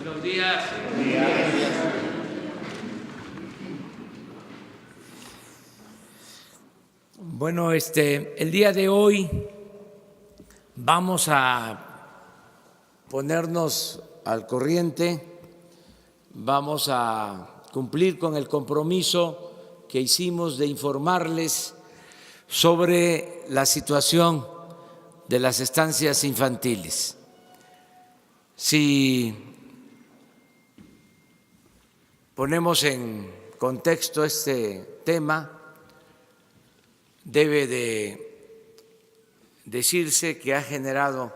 Buenos días. Bueno, el día de hoy vamos a ponernos al corriente, vamos a cumplir con el compromiso que hicimos de informarles sobre la situación de las estancias infantiles. Si ponemos en contexto este tema, debe de decirse que ha generado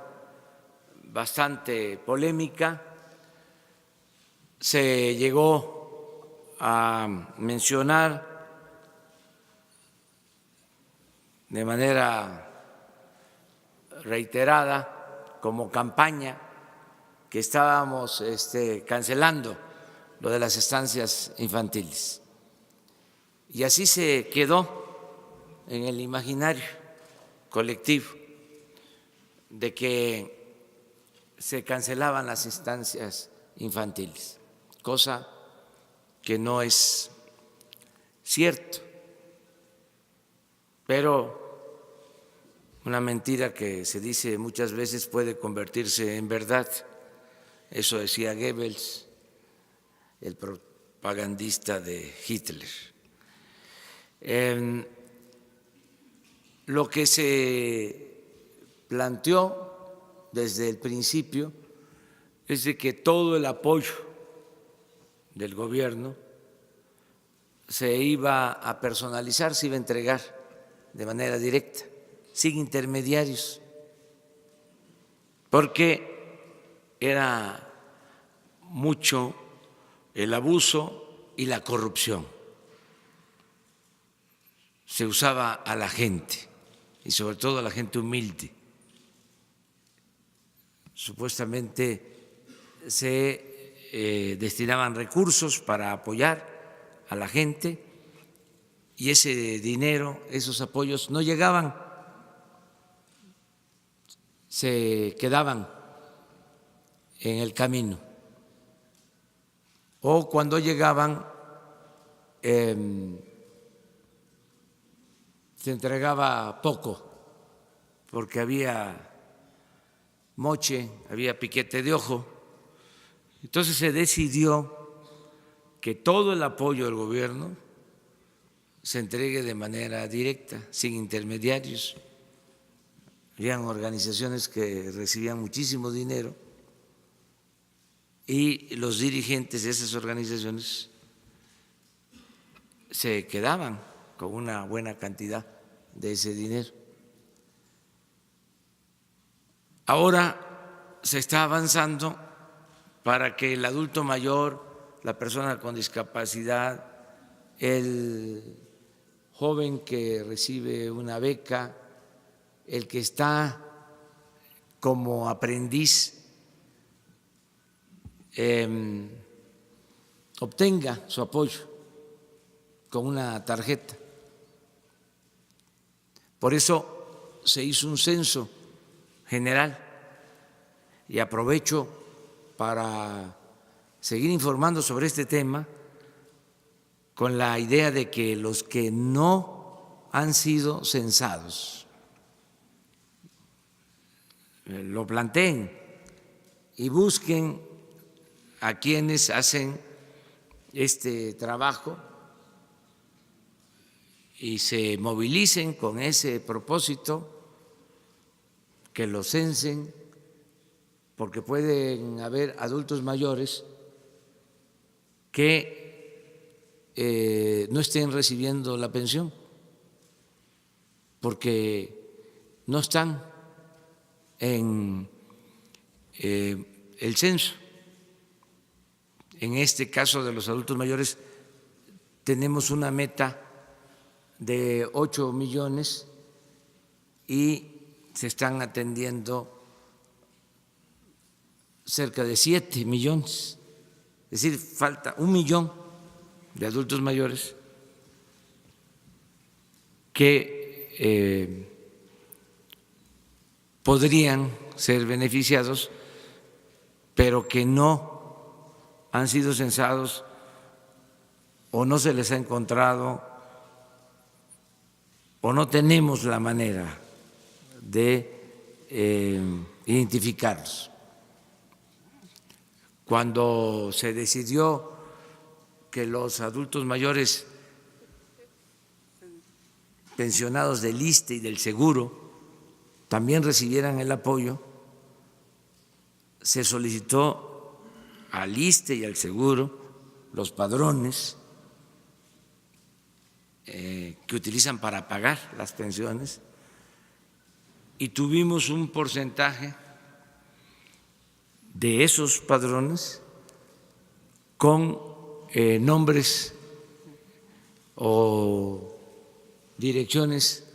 bastante polémica. Se llegó a mencionar de manera reiterada como campaña que estábamos cancelando lo de las estancias infantiles. Y así se quedó en el imaginario colectivo de que se cancelaban las estancias infantiles, cosa que no es cierto, pero una mentira que se dice muchas veces puede convertirse en verdad. Eso decía Goebbels, el propagandista de Hitler. Lo que se planteó desde el principio es de que todo el apoyo del gobierno se iba a personalizar, se iba a entregar de manera directa, sin intermediarios, porque era mucho el abuso y la corrupción. Se usaba a la gente y sobre todo a la gente humilde. Supuestamente se destinaban recursos para apoyar a la gente y ese dinero, esos apoyos no llegaban, se quedaban en el camino. O cuando llegaban, se entregaba poco, porque había moche, había piquete de ojo. Entonces se decidió que todo el apoyo del gobierno se entregue de manera directa, sin intermediarios. Habían organizaciones que recibían muchísimo dinero y los dirigentes de esas organizaciones se quedaban con una buena cantidad de ese dinero. Ahora se está avanzando para que el adulto mayor, la persona con discapacidad, el joven que recibe una beca, el que está como aprendiz, obtenga su apoyo con una tarjeta. Por eso se hizo un censo general y aprovecho para seguir informando sobre este tema con la idea de que los que no han sido censados lo planteen y busquen a quienes hacen este trabajo y se movilicen con ese propósito, que lo censen, porque pueden haber adultos mayores que no estén recibiendo la pensión, porque no están en el censo. En este caso de los adultos mayores tenemos una meta de 8 millones y se están atendiendo cerca de 7 millones, es decir, falta 1 millón de adultos mayores que podrían ser beneficiados, pero que no han sido censados o no se les ha encontrado o no tenemos la manera de identificarlos. Cuando se decidió que los adultos mayores pensionados del ISSSTE y del Seguro también recibieran el apoyo, se solicitó al ISSSTE y al Seguro los padrones que utilizan para pagar las pensiones, y tuvimos un porcentaje de esos padrones con nombres o direcciones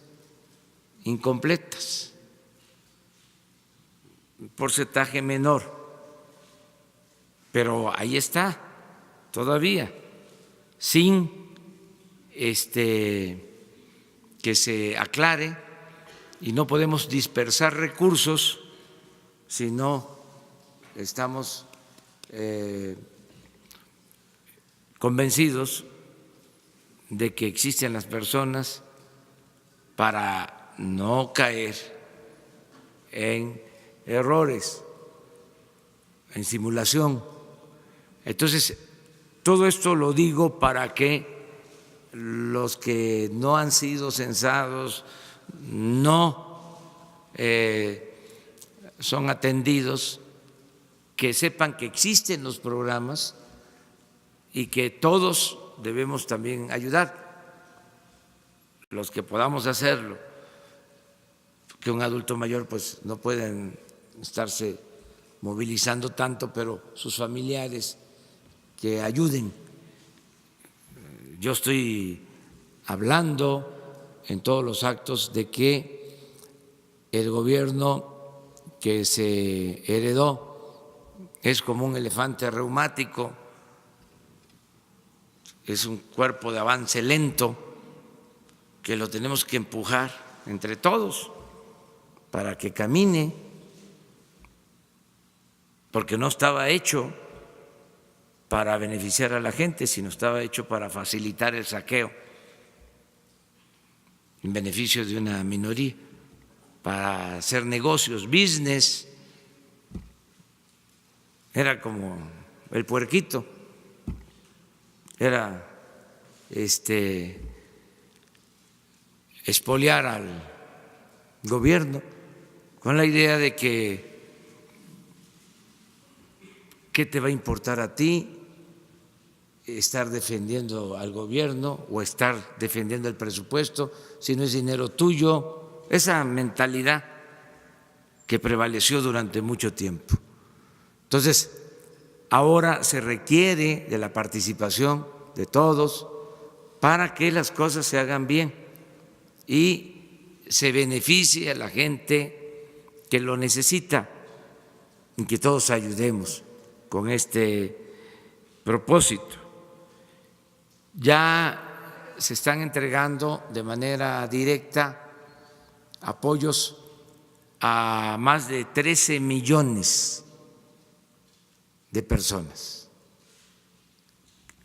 incompletas, un porcentaje menor, pero ahí está todavía, sin que se aclare, y no podemos dispersar recursos si no estamos convencidos de que existen las personas, para no caer en errores, en simulación. Entonces, todo esto lo digo para que los que no han sido censados, no son atendidos, que sepan que existen los programas y que todos debemos también ayudar, los que podamos hacerlo, que un adulto mayor pues no pueden estarse movilizando tanto, pero sus familiares que ayuden. Yo estoy hablando en todos los actos de que el gobierno que se heredó es como un elefante reumático, es un cuerpo de avance lento que lo tenemos que empujar entre todos para que camine, porque no estaba hecho para beneficiar a la gente, sino estaba hecho para facilitar el saqueo en beneficio de una minoría, para hacer negocios, business. Era como el puerquito, era expoliar al gobierno con la idea de que ¿qué te va a importar a ti estar defendiendo al gobierno o estar defendiendo el presupuesto si no es dinero tuyo? Esa mentalidad que prevaleció durante mucho tiempo. Entonces, ahora se requiere de la participación de todos para que las cosas se hagan bien y se beneficie a la gente que lo necesita, y que todos ayudemos con este propósito. Ya se están entregando de manera directa apoyos a más de 13 millones de personas,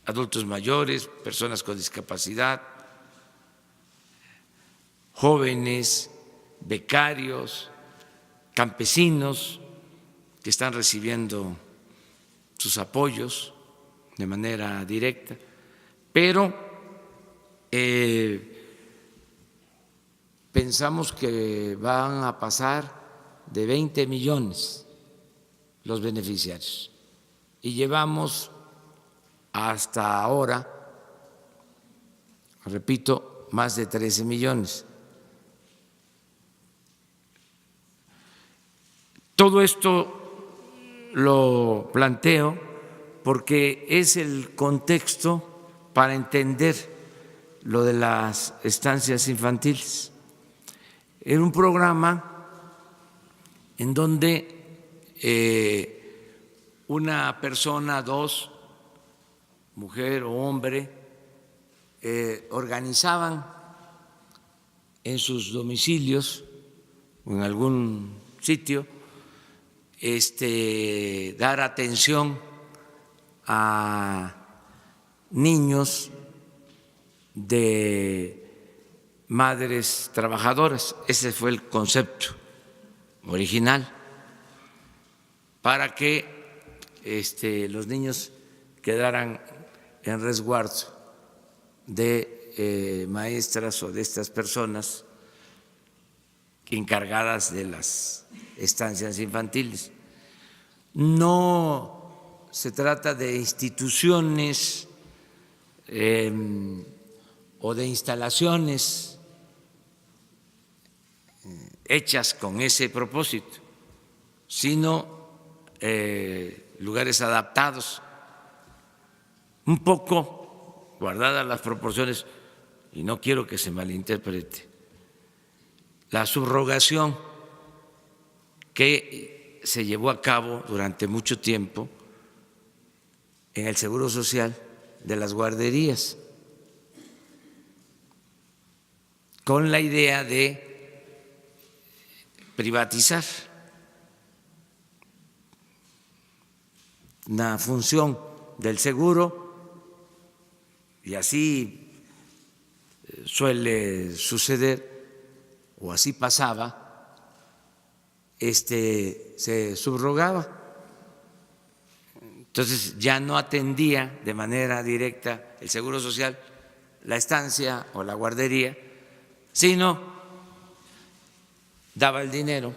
adultos mayores, personas con discapacidad, jóvenes, becarios, campesinos que están recibiendo sus apoyos de manera directa, pero pensamos que van a pasar de 20 millones los beneficiarios y llevamos hasta ahora, repito, más de 13 millones. Todo esto lo planteo porque es el contexto para entender lo de las estancias infantiles. Era un programa en donde una persona, dos, mujer o hombre, organizaban en sus domicilios o en algún sitio dar atención a niños de madres trabajadoras. Ese fue el concepto original, para que los niños quedaran en resguardo de maestras o de estas personas encargadas de las estancias infantiles. No se trata de instituciones o de instalaciones hechas con ese propósito, sino lugares adaptados, un poco guardadas las proporciones, y no quiero que se malinterprete, la subrogación que se llevó a cabo durante mucho tiempo en el Seguro Social de las guarderías, con la idea de privatizar una función del seguro, y así suele suceder, o así pasaba, se subrogaba. Entonces ya no atendía de manera directa el Seguro Social la estancia o la guardería, sino daba el dinero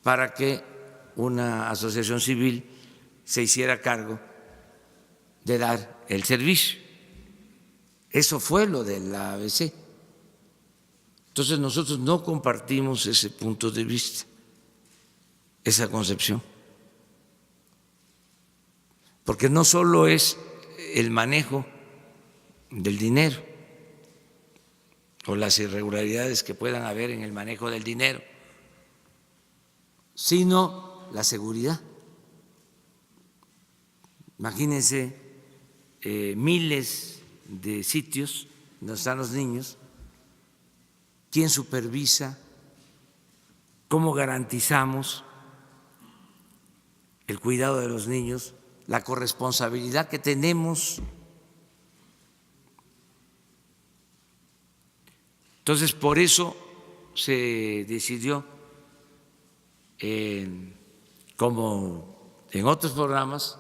para que una asociación civil se hiciera cargo de dar el servicio. Eso fue lo de la ABC. Entonces nosotros no compartimos ese punto de vista, esa concepción, porque no solo es el manejo del dinero o las irregularidades que puedan haber en el manejo del dinero, sino la seguridad. Imagínense miles de sitios donde están los niños. ¿Quién supervisa? ¿Cómo garantizamos el cuidado de los niños? La corresponsabilidad que tenemos. Entonces, por eso se decidió, como en otros programas,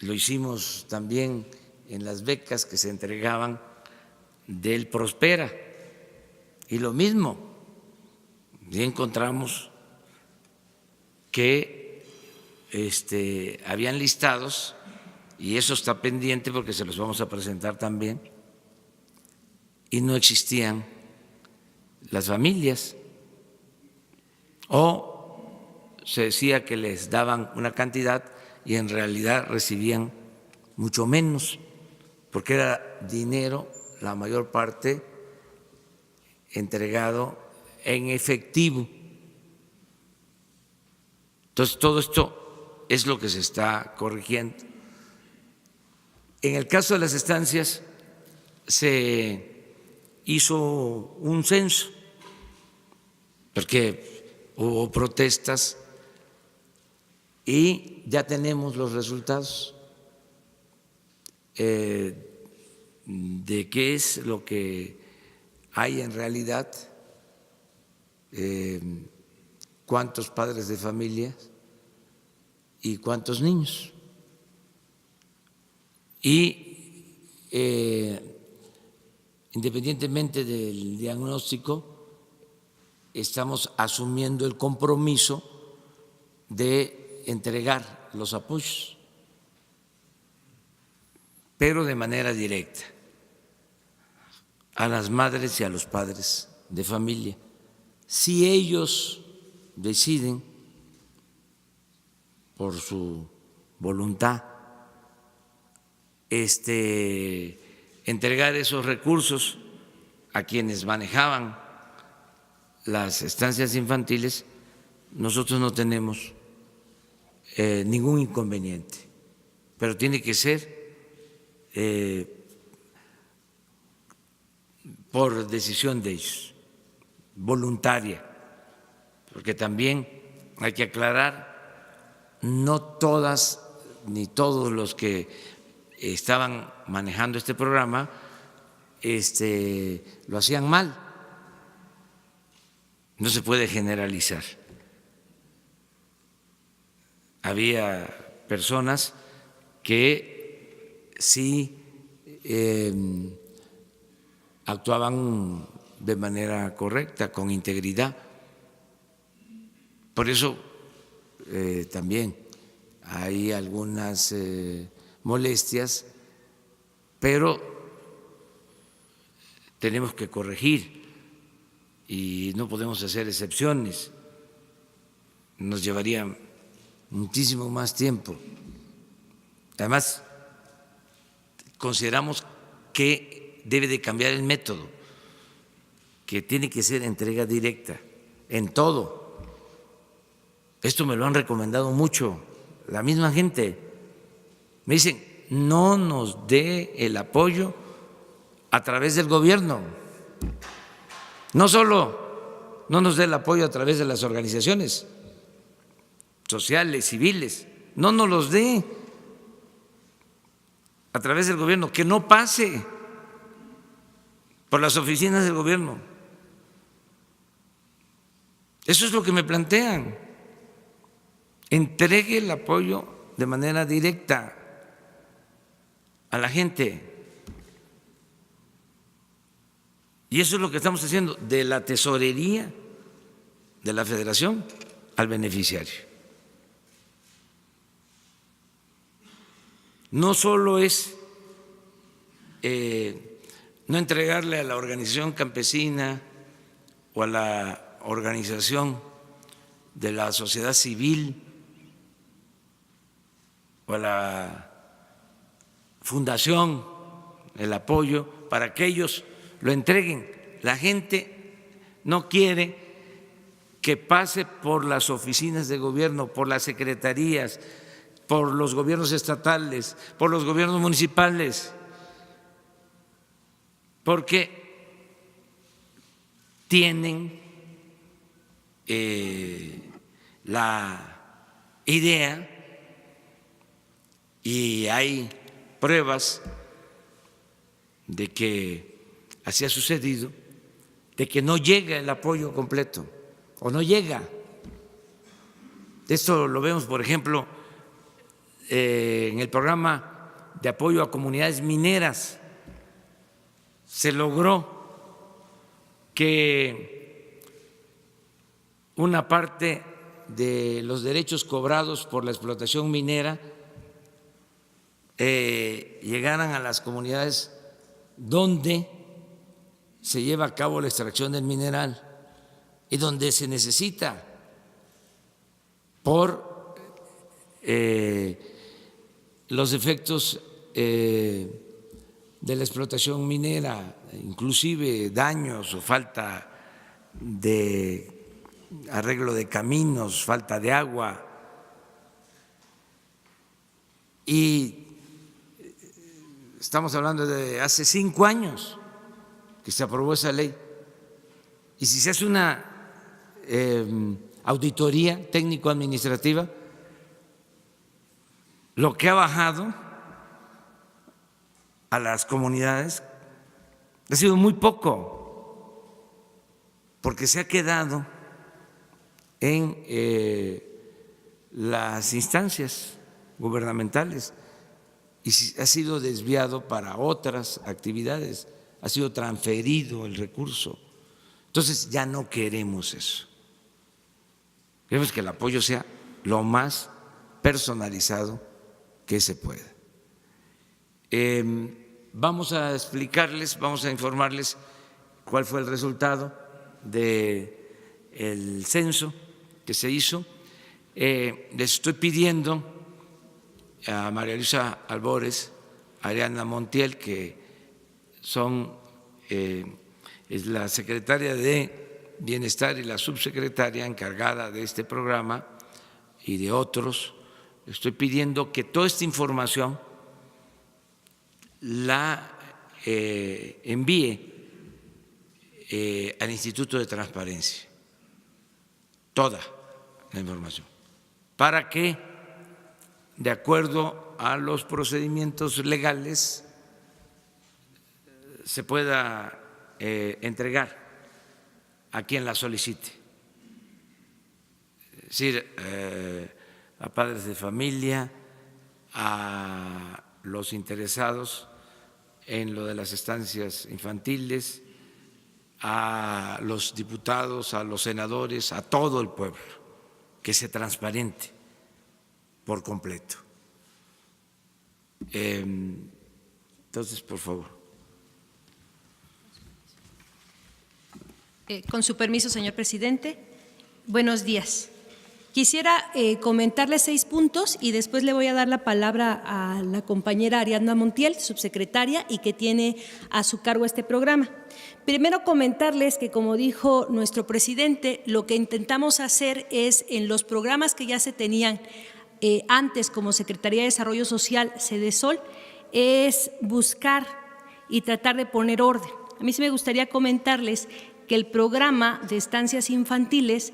lo hicimos también en las becas que se entregaban del Prospera, y lo mismo, ya encontramos que habían listados, y eso está pendiente porque se los vamos a presentar también, y no existían las familias, o se decía que les daban una cantidad y en realidad recibían mucho menos, porque era dinero, la mayor parte, entregado en efectivo. Entonces, todo esto es lo que se está corrigiendo. En el caso de las estancias, se hizo un censo, porque hubo protestas y ya tenemos los resultados de qué es lo que hay en realidad, cuántos padres de familia y cuántos niños. Y independientemente del diagnóstico, estamos asumiendo el compromiso de entregar los apoyos, pero de manera directa a las madres y a los padres de familia. Si ellos deciden por su voluntad entregar esos recursos a quienes manejaban las estancias infantiles, nosotros no tenemos ningún inconveniente, pero tiene que ser por decisión de ellos, voluntaria, porque también hay que aclarar no todas ni todos los que estaban manejando este programa lo hacían mal. No se puede generalizar. Había personas que sí actuaban de manera correcta, con integridad. Por eso también hay algunas molestias, pero tenemos que corregir y no podemos hacer excepciones. Nos llevaría muchísimo más tiempo. Además, consideramos que debe de cambiar el método, que tiene que ser entrega directa en todo. Esto me lo han recomendado mucho la misma gente. Me dicen, no nos dé el apoyo a través del gobierno. No solo no nos dé el apoyo a través de las organizaciones sociales, civiles, no nos los dé a través del gobierno, que no pase por las oficinas del gobierno. Eso es lo que me plantean. Entregue el apoyo de manera directa a la gente. Y eso es lo que estamos haciendo, de la tesorería de la Federación al beneficiario. No solo es no entregarle a la organización campesina o a la organización de la sociedad civil o a la fundación el apoyo para que ellos lo entreguen. La gente no quiere que pase por las oficinas de gobierno, por las secretarías, por los gobiernos estatales, por los gobiernos municipales, porque tienen la idea, y hay pruebas de que así ha sucedido, de que no llega el apoyo completo o no llega. Esto lo vemos, por ejemplo, en el programa de apoyo a comunidades mineras. Se logró que una parte de los derechos cobrados por la explotación minera llegaran a las comunidades donde se lleva a cabo la extracción del mineral y donde se necesita por los efectos de la explotación minera, inclusive daños o falta de arreglo de caminos, falta de agua. Y estamos hablando de hace 5 años que se aprobó esa ley. Y si se hace una auditoría técnico-administrativa, lo que ha bajado a las comunidades ha sido muy poco, porque se ha quedado en las instancias gubernamentales y ha sido desviado para otras actividades, ha sido transferido el recurso. Entonces ya no queremos eso. Queremos que el apoyo sea lo más personalizado que se pueda. Vamos a explicarles, vamos a informarles cuál fue el resultado del censo que se hizo. Les estoy pidiendo a María Luisa Albores, a Ariana Montiel, que es la secretaria de Bienestar y la subsecretaria encargada de este programa y de otros. Estoy pidiendo que toda esta información la envíe al Instituto de Transparencia, toda la información, para que de acuerdo a los procedimientos legales, se pueda entregar a quien la solicite. Es decir, a padres de familia, a los interesados en lo de las estancias infantiles, a los diputados, a los senadores, a todo el pueblo, que se transparente por completo. Entonces, por favor. Con su permiso, señor presidente. Buenos días. Quisiera comentarle 6 puntos y después le voy a dar la palabra a la compañera Ariadna Montiel, subsecretaria, y que tiene a su cargo este programa. Primero, comentarles que, como dijo nuestro presidente, lo que intentamos hacer es, en los programas que ya se tenían antes como Secretaría de Desarrollo Social, Sedesol, es buscar y tratar de poner orden. A mí sí me gustaría comentarles que el programa de estancias infantiles,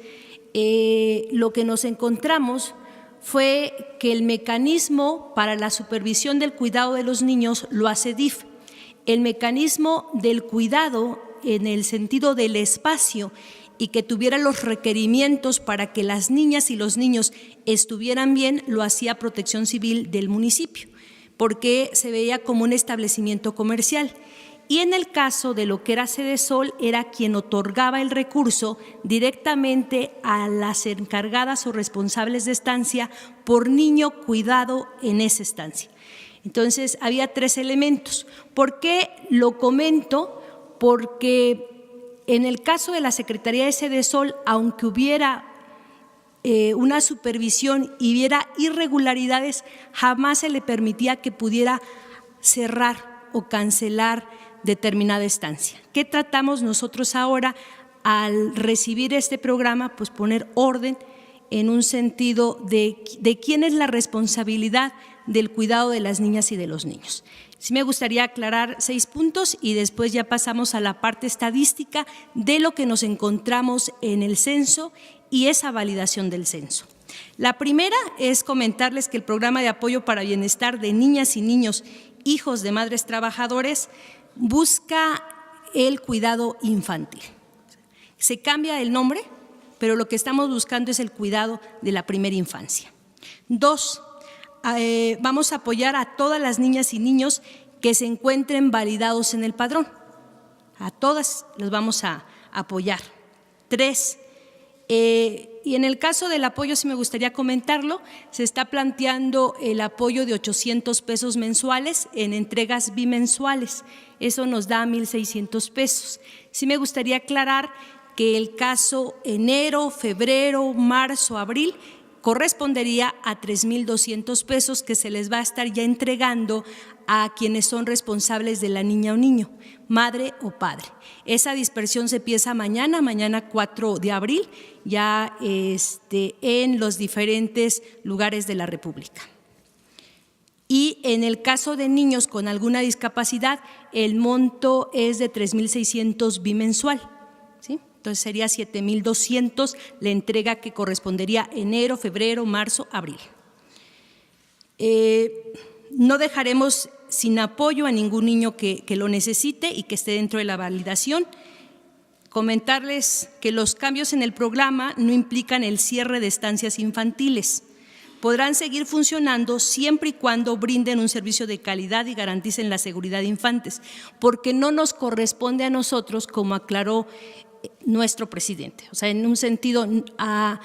lo que nos encontramos fue que el mecanismo para la supervisión del cuidado de los niños lo hace DIF. El mecanismo del cuidado en el sentido del espacio y que tuviera los requerimientos para que las niñas y los niños estuvieran bien, lo hacía Protección Civil del municipio, porque se veía como un establecimiento comercial. Y en el caso de lo que era Sedesol, era quien otorgaba el recurso directamente a las encargadas o responsables de estancia por niño cuidado en esa estancia. Entonces, había 3 elementos. ¿Por qué lo comento? Porque en el caso de la Secretaría de Sedesol, aunque hubiera una supervisión y hubiera irregularidades, jamás se le permitía que pudiera cerrar o cancelar determinada estancia. ¿Qué tratamos nosotros ahora al recibir este programa? Pues poner orden en un sentido de quién es la responsabilidad del cuidado de las niñas y de los niños. Sí me gustaría aclarar 6 puntos y después ya pasamos a la parte estadística de lo que nos encontramos en el censo y esa validación del censo. La primera es comentarles que el programa de apoyo para bienestar de niñas y niños hijos de madres trabajadores busca el cuidado infantil. Se cambia el nombre, pero lo que estamos buscando es el cuidado de la primera infancia. 2, vamos a apoyar a todas las niñas y niños que se encuentren validados en el padrón. A todas los vamos a apoyar. 3, y en el caso del apoyo, sí me gustaría comentarlo, se está planteando el apoyo de 800 pesos mensuales en entregas bimensuales. Eso nos da 1,600 pesos. Sí me gustaría aclarar que el caso enero, febrero, marzo, abril correspondería a 3,200 pesos que se les va a estar ya entregando a quienes son responsables de la niña o niño, madre o padre. Esa dispersión se empieza mañana 4 de abril, ya en los diferentes lugares de la República. Y en el caso de niños con alguna discapacidad, el monto es de 3,600 bimensual, ¿sí? Entonces sería 7,200 la entrega que correspondería enero, febrero, marzo, abril. No dejaremos sin apoyo a ningún niño que lo necesite y que esté dentro de la validación. Comentarles que los cambios en el programa no implican el cierre de estancias infantiles. Podrán seguir funcionando siempre y cuando brinden un servicio de calidad y garanticen la seguridad de infantes, porque no nos corresponde a nosotros, como aclaró nuestro presidente. O sea, en un sentido, a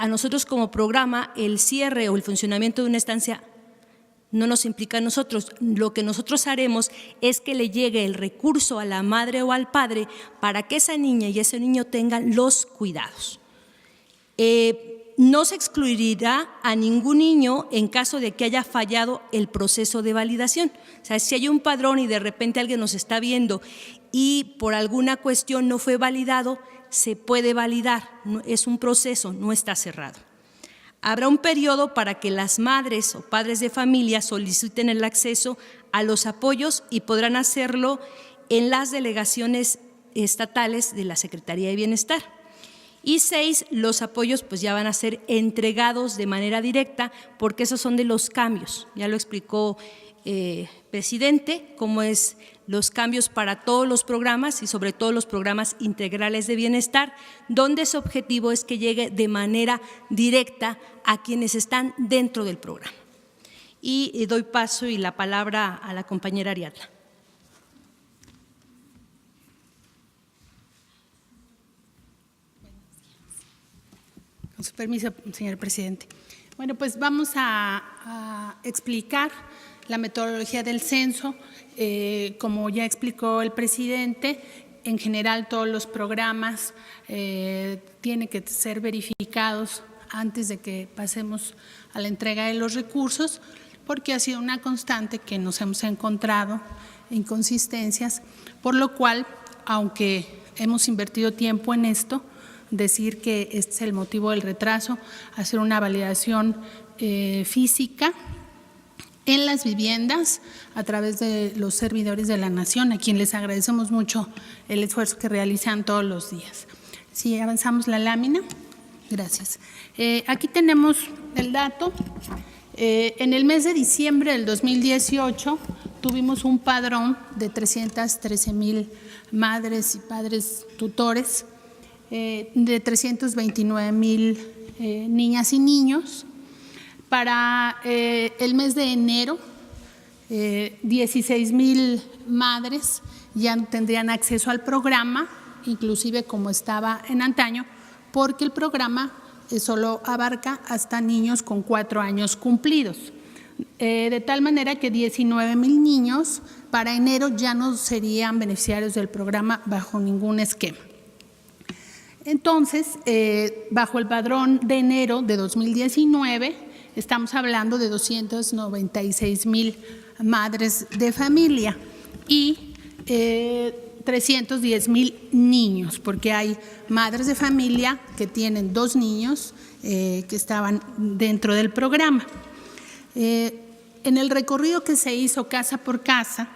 nosotros como programa, el cierre o el funcionamiento de una estancia no nos implica a nosotros. Lo que nosotros haremos es que le llegue el recurso a la madre o al padre para que esa niña y ese niño tengan los cuidados. No se excluirá a ningún niño en caso de que haya fallado el proceso de validación. O sea, si hay un padrón y de repente alguien nos está viendo y por alguna cuestión no fue validado, se puede validar. Es un proceso, no está cerrado. Habrá un periodo para que las madres o padres de familia soliciten el acceso a los apoyos y podrán hacerlo en las delegaciones estatales de la Secretaría de Bienestar. Y 6, los apoyos pues ya van a ser entregados de manera directa, porque esos son de los cambios. Ya lo explicó presidente, cómo es los cambios para todos los programas y sobre todo los programas integrales de bienestar, donde su objetivo es que llegue de manera directa a quienes están dentro del programa. Y doy paso y la palabra a la compañera Ariadna. Con su permiso, señor presidente. Bueno, pues vamos a explicar la metodología del censo. Como ya explicó el presidente, en general todos los programas tienen que ser verificados antes de que pasemos a la entrega de los recursos, porque ha sido una constante que nos hemos encontrado inconsistencias, por lo cual, aunque hemos invertido tiempo en esto, decir que este es el motivo del retraso, hacer una validación física en las viviendas a través de los servidores de la Nación, a quien les agradecemos mucho el esfuerzo que realizan todos los días. Si avanzamos la lámina, gracias. Aquí tenemos el dato. En el mes de diciembre del 2018 tuvimos un padrón de 313,000 madres y padres tutores, de 329,000 niñas y niños. Para el mes de enero, 16,000 madres ya tendrían acceso al programa, inclusive como estaba en antaño, porque el programa solo abarca hasta niños con 4 años cumplidos. De tal manera que 19,000 niños para enero ya no serían beneficiarios del programa bajo ningún esquema. Entonces, bajo el padrón de enero de 2019, estamos hablando de 296,000 madres de familia y 310,000 niños, porque hay madres de familia que tienen 2 niños que estaban dentro del programa. En el recorrido que se hizo casa por casa,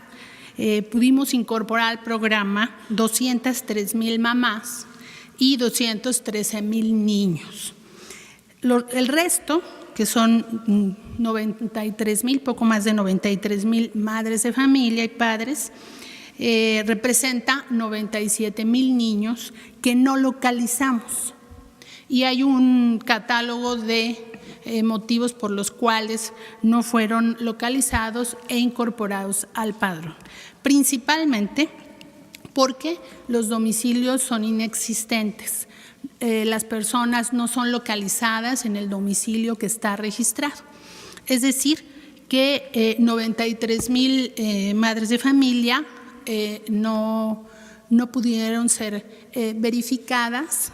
pudimos incorporar al programa 203,000 mamás y 213,000 niños. El resto, que son 93,000, poco más de 93,000 madres de familia y padres, representa 97,000 niños que no localizamos. Y hay un catálogo de motivos por los cuales no fueron localizados e incorporados al padrón. Principalmente porque los domicilios son inexistentes. Las personas no son localizadas en el domicilio que está registrado. Es decir, que 93,000 madres de familia no pudieron ser verificadas.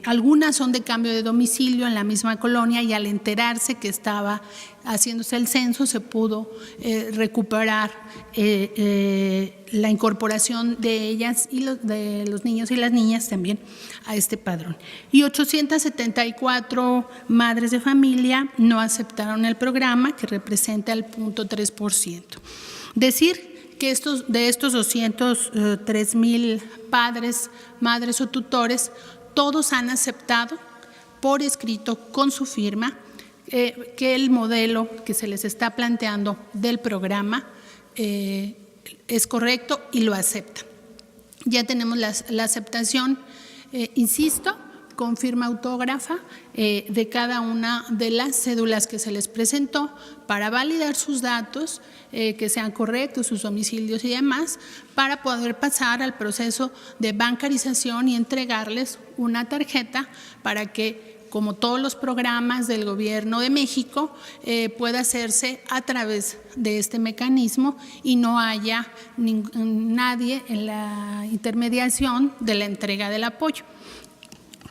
Algunas son de cambio de domicilio en la misma colonia y al enterarse que estaba haciéndose el censo se pudo recuperar la incorporación de ellas y de los niños y las niñas también a este padrón. Y 874 madres de familia no aceptaron el programa, que representa el 0.3%. Decir que de estos 203,000 padres, madres o tutores, todos han aceptado por escrito con su firma que el modelo que se les está planteando del programa es correcto y lo aceptan. Ya tenemos la aceptación, insisto, con firma autógrafa de cada una de las cédulas que se les presentó para validar sus datos, que sean correctos, sus domicilios y demás, para poder pasar al proceso de bancarización y entregarles una tarjeta para que, como todos los programas del Gobierno de México, pueda hacerse a través de este mecanismo y no haya nadie en la intermediación de la entrega del apoyo.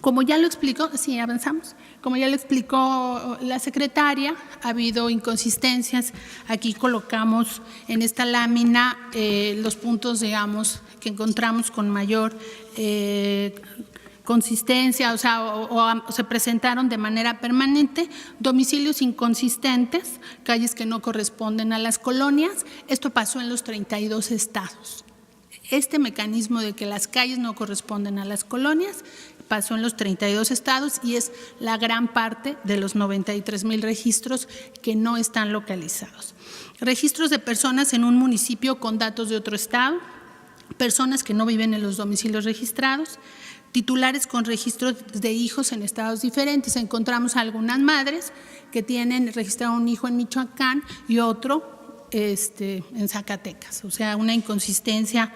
Como ya lo explicó, sí, avanzamos. Como ya lo explicó la secretaria, ha habido inconsistencias. Aquí colocamos en esta lámina los puntos, digamos, que encontramos con mayor consistencia, o se presentaron de manera permanente. Domicilios inconsistentes, calles que no corresponden a las colonias. Esto pasó en los 32 estados. Este mecanismo de que las calles no corresponden a las colonias pasó en los 32 estados y es la gran parte de los 93,000 registros que no están localizados. Registros de personas en un municipio con datos de otro estado, personas que no viven en los domicilios registrados, titulares con registros de hijos en estados diferentes. Encontramos algunas madres que tienen registrado un hijo en Michoacán y otro en Zacatecas, o sea, una inconsistencia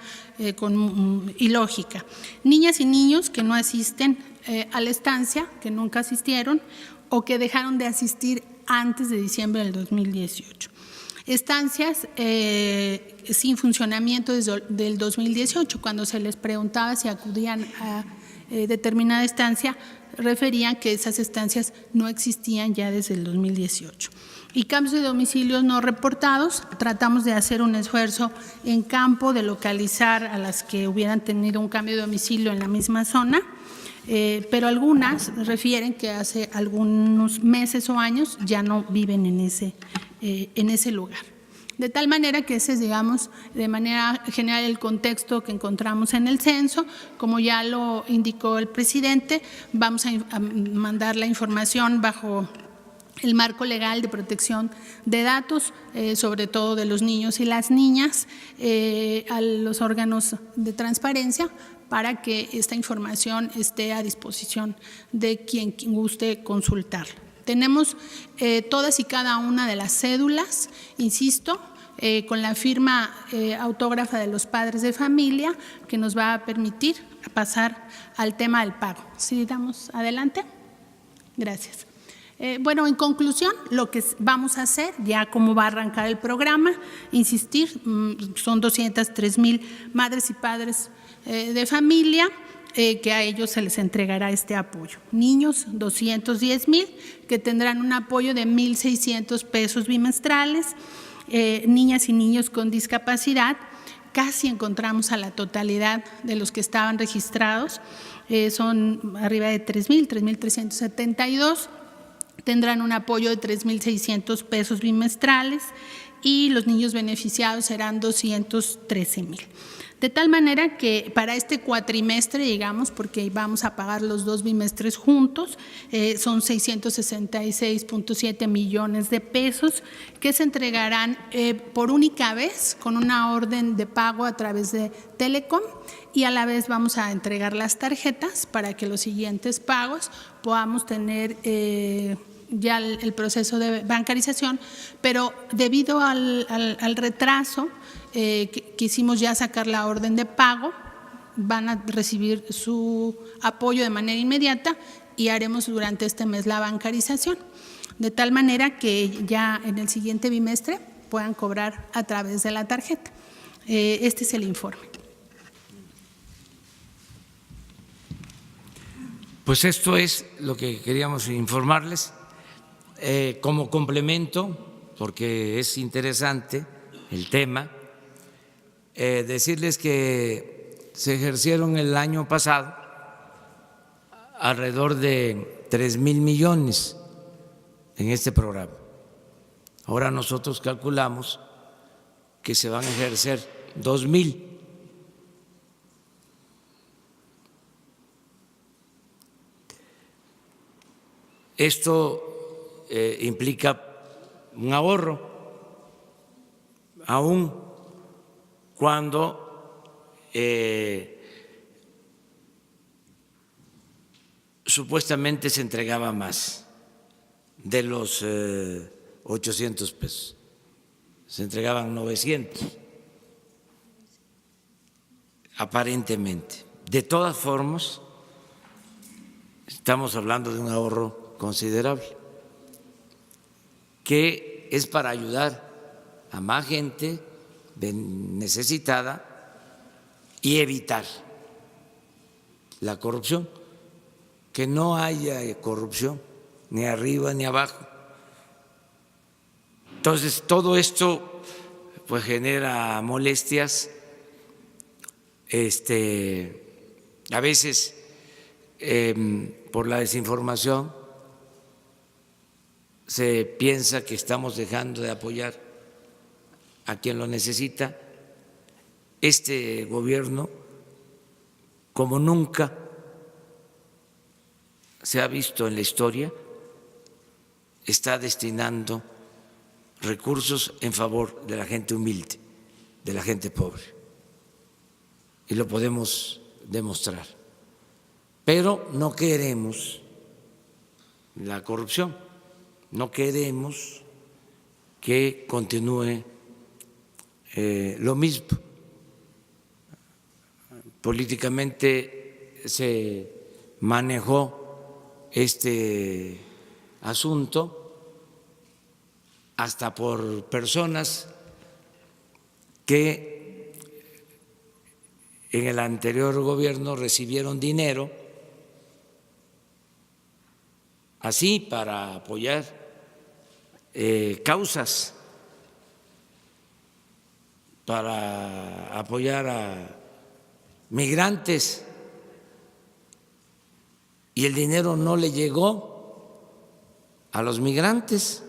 ilógica. Niñas y niños que no asisten a la estancia, que nunca asistieron o que dejaron de asistir antes de diciembre del 2018. Estancias sin funcionamiento desde el 2018, cuando se les preguntaba si acudían a determinada estancia, referían que esas estancias no existían ya desde el 2018. Y cambios de domicilios no reportados, tratamos de hacer un esfuerzo en campo de localizar a las que hubieran tenido un cambio de domicilio en la misma zona, pero algunas refieren que hace algunos meses o años ya no viven en ese lugar. De tal manera que ese es, digamos, de manera general el contexto que encontramos en el censo. Como ya lo indicó el presidente, vamos a mandar la información bajo el marco legal de protección de datos, sobre todo de los niños y las niñas, a los órganos de transparencia para que esta información esté a disposición de quien guste consultarla. Tenemos todas y cada una de las cédulas, insisto, con la firma autógrafa de los padres de familia, que nos va a permitir pasar al tema del pago. ¿Sí, damos adelante? Gracias. Bueno, en conclusión, lo que vamos a hacer, ya cómo va a arrancar el programa, insistir, son 203,000 madres y padres de familia, que a ellos se les entregará este apoyo. Niños, 210,000, que tendrán un apoyo de 1,600 pesos bimestrales. Niñas y niños con discapacidad, casi encontramos a la totalidad de los que estaban registrados, son arriba de 3,372. Tendrán un apoyo de 3,600 pesos bimestrales y los niños beneficiados serán 213,000. De tal manera que para este cuatrimestre, digamos, porque vamos a pagar los 2 bimestres juntos, son 666.7 millones de pesos que se entregarán por única vez con una orden de pago a través de Telecom, y a la vez vamos a entregar las tarjetas para que los siguientes pagos podamos tener ya el proceso de bancarización, pero debido al retraso, quisimos ya sacar la orden de pago, van a recibir su apoyo de manera inmediata y haremos durante este mes la bancarización, de tal manera que ya en el siguiente bimestre puedan cobrar a través de la tarjeta. Este es el informe. Pues esto es lo que queríamos informarles. Como complemento, porque es interesante el tema, decirles que se ejercieron el año pasado alrededor de 3,000 millones en este programa. Ahora nosotros calculamos que se van a ejercer 2,000. Esto implica un ahorro, aún cuando supuestamente se entregaba más de los 800 pesos, se entregaban 900, aparentemente. De todas formas, estamos hablando de un ahorro considerable, que es para ayudar a más gente necesitada y evitar la corrupción, que no haya corrupción ni arriba ni abajo. Entonces, todo esto pues genera molestias, a veces por la desinformación se piensa que estamos dejando de apoyar a quien lo necesita. Este gobierno, como nunca, se ha visto en la historia, está destinando recursos en favor de la gente humilde, de la gente pobre. Y lo podemos demostrar. Pero no queremos la corrupción, no queremos que continúe lo mismo. Políticamente se manejó este asunto hasta por personas que en el anterior gobierno recibieron dinero así para apoyar causas, para apoyar a migrantes, y el dinero no le llegó a los migrantes,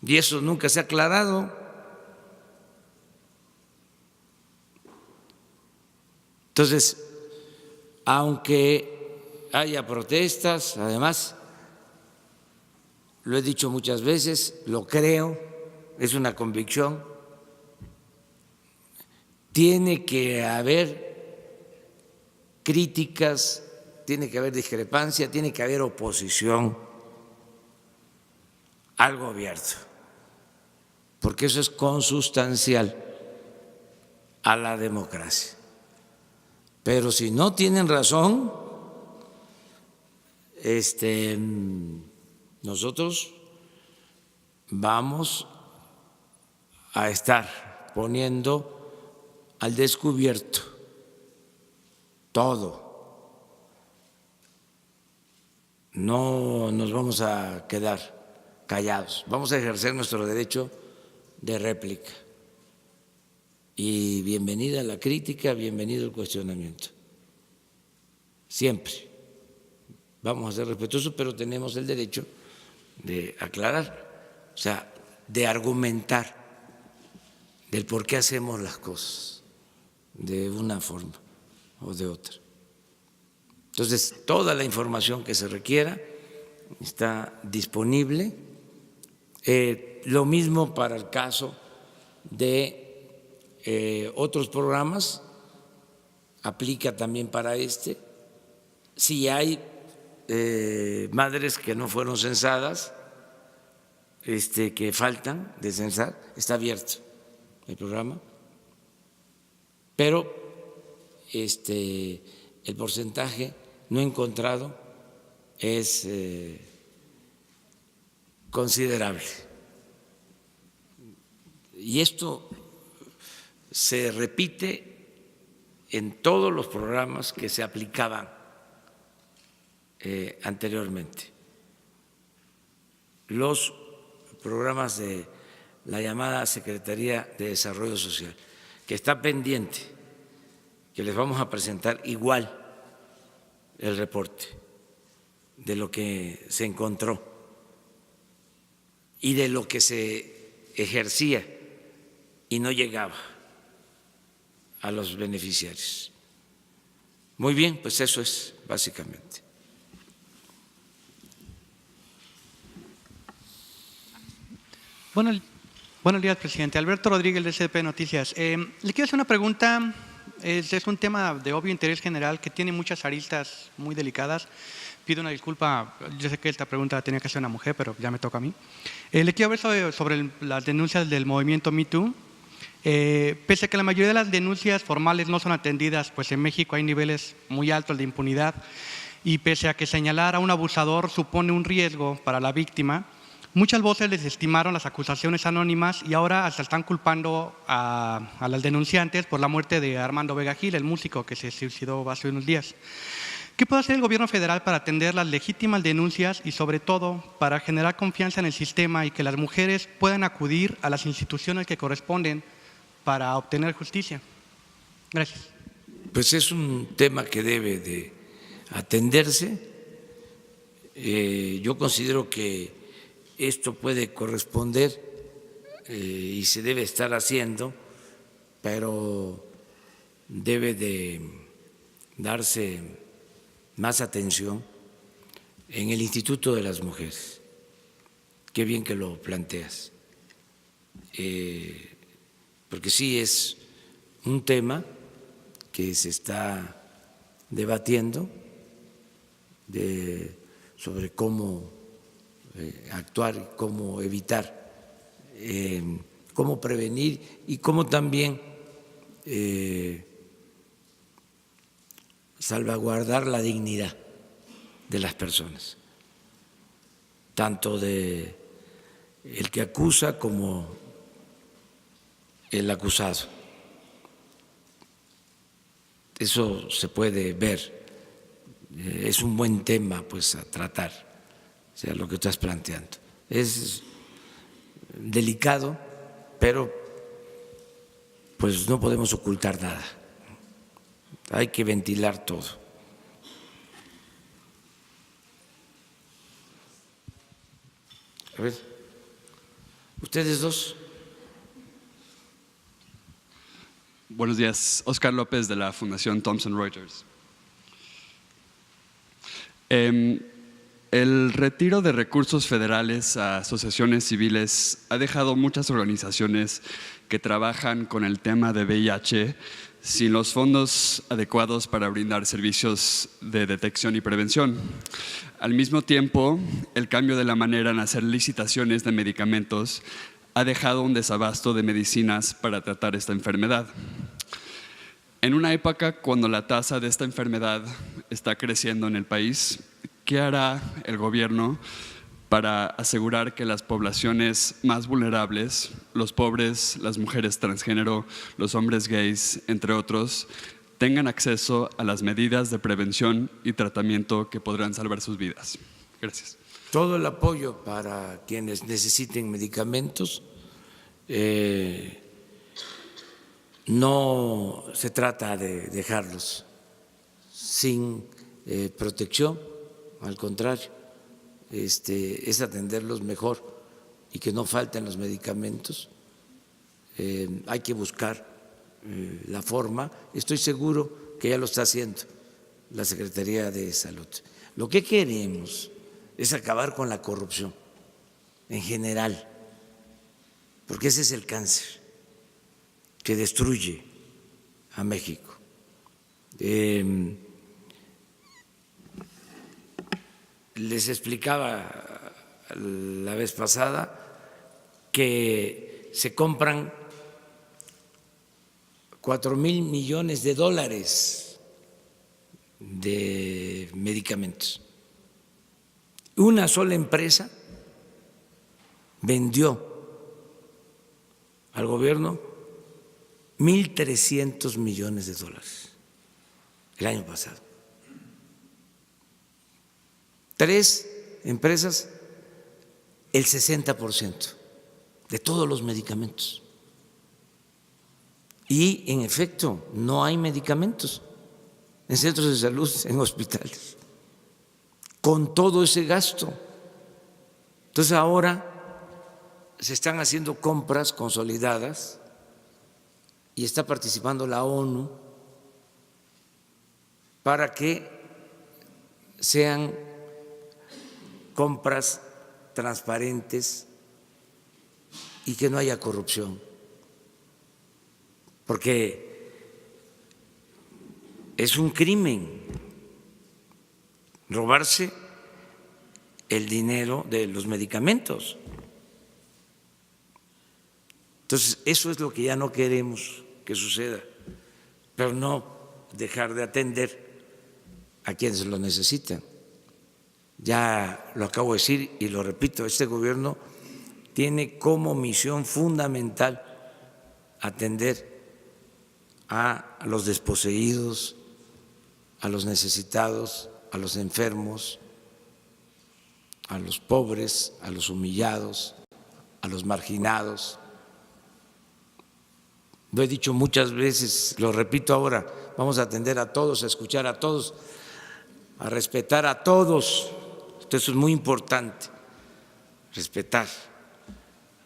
y eso nunca se ha aclarado. Entonces, aunque haya protestas, además, lo he dicho muchas veces, lo creo, es una convicción, tiene que haber críticas, tiene que haber discrepancia, tiene que haber oposición al gobierno, porque eso es consustancial a la democracia. Pero si no tienen razón, nosotros vamos a estar poniendo al descubierto todo. No nos vamos a quedar callados, vamos a ejercer nuestro derecho de réplica. Y bienvenida la crítica, bienvenido el cuestionamiento. Siempre vamos a ser respetuosos, pero tenemos el derecho de aclarar, o sea, de argumentar del por qué hacemos las cosas de una forma o de otra. Entonces, toda la información que se requiera está disponible. Lo mismo para el caso de otros programas, aplica también para este. Si hay madres que no fueron censadas, que faltan de censar, está abierto el programa, pero el porcentaje no encontrado es considerable. Y esto se repite en todos los programas que se aplicaban anteriormente. Los programas de la llamada Secretaría de Desarrollo Social, que está pendiente, que les vamos a presentar igual el reporte de lo que se encontró y de lo que se ejercía y no llegaba a los beneficiarios. Muy bien, pues eso es básicamente. Buenos días, presidente. Alberto Rodríguez, de SDP Noticias. Le quiero hacer una pregunta. Es un tema de obvio interés general que tiene muchas aristas muy delicadas. Pido una disculpa, yo sé que esta pregunta la tenía que hacer una mujer, pero ya me toca a mí. Le quiero hablar sobre las denuncias del movimiento Me Too. Pese a que la mayoría de las denuncias formales no son atendidas, pues en México hay niveles muy altos de impunidad, y pese a que señalar a un abusador supone un riesgo para la víctima, muchas voces desestimaron las acusaciones anónimas y ahora hasta están culpando a las denunciantes por la muerte de Armando Vega Gil, el músico que se suicidó hace unos días. ¿Qué puede hacer el gobierno federal para atender las legítimas denuncias y, sobre todo, para generar confianza en el sistema y que las mujeres puedan acudir a las instituciones que corresponden para obtener justicia? Gracias. Pues es un tema que debe de atenderse. Yo considero que esto puede corresponder y se debe estar haciendo, pero debe de darse más atención en el Instituto de las Mujeres. Qué bien que lo planteas, porque sí es un tema que se está debatiendo sobre cómo actuar y cómo evitar, cómo prevenir y cómo también salvaguardar la dignidad de las personas, tanto de el que acusa como el acusado. Eso se puede ver, es un buen tema pues a tratar, o sea, lo que estás planteando. Es delicado, pero pues no podemos ocultar nada, hay que ventilar todo. A ver, ustedes dos. Buenos días, Oscar López de la Fundación Thomson Reuters. El retiro de recursos federales a asociaciones civiles ha dejado muchas organizaciones que trabajan con el tema de VIH sin los fondos adecuados para brindar servicios de detección y prevención. Al mismo tiempo, el cambio de la manera en hacer licitaciones de medicamentos ha dejado un desabasto de medicinas para tratar esta enfermedad. En una época cuando la tasa de esta enfermedad está creciendo en el país, ¿qué hará el gobierno para asegurar que las poblaciones más vulnerables, los pobres, las mujeres transgénero, los hombres gays, entre otros, tengan acceso a las medidas de prevención y tratamiento que podrán salvar sus vidas? Gracias. Todo el apoyo para quienes necesiten medicamentos. No se trata de dejarlos sin protección, al contrario, es atenderlos mejor y que no falten los medicamentos. Hay que buscar la forma, estoy seguro que ya lo está haciendo la Secretaría de Salud. Lo que queremos es acabar con la corrupción en general, porque ese es el cáncer que destruye a México. Les explicaba la vez pasada que se compran 4,000 millones de dólares de medicamentos. Una sola empresa vendió al gobierno 1,300 millones de dólares el año pasado. 3 empresas, el 60% de todos los medicamentos. Y en efecto, no hay medicamentos en centros de salud, en hospitales, con todo ese gasto. Entonces ahora se están haciendo compras consolidadas y está participando la ONU para que sean compras transparentes y que no haya corrupción, porque es un crimen robarse el dinero de los medicamentos. Entonces, eso es lo que ya no queremos que suceda, pero no dejar de atender a quienes lo necesitan. Ya lo acabo de decir y lo repito, este gobierno tiene como misión fundamental atender a los desposeídos, a los necesitados, a los enfermos, a los pobres, a los humillados, a los marginados. Lo he dicho muchas veces, lo repito ahora, vamos a atender a todos, a escuchar a todos, a respetar a todos. Eso es muy importante, respetar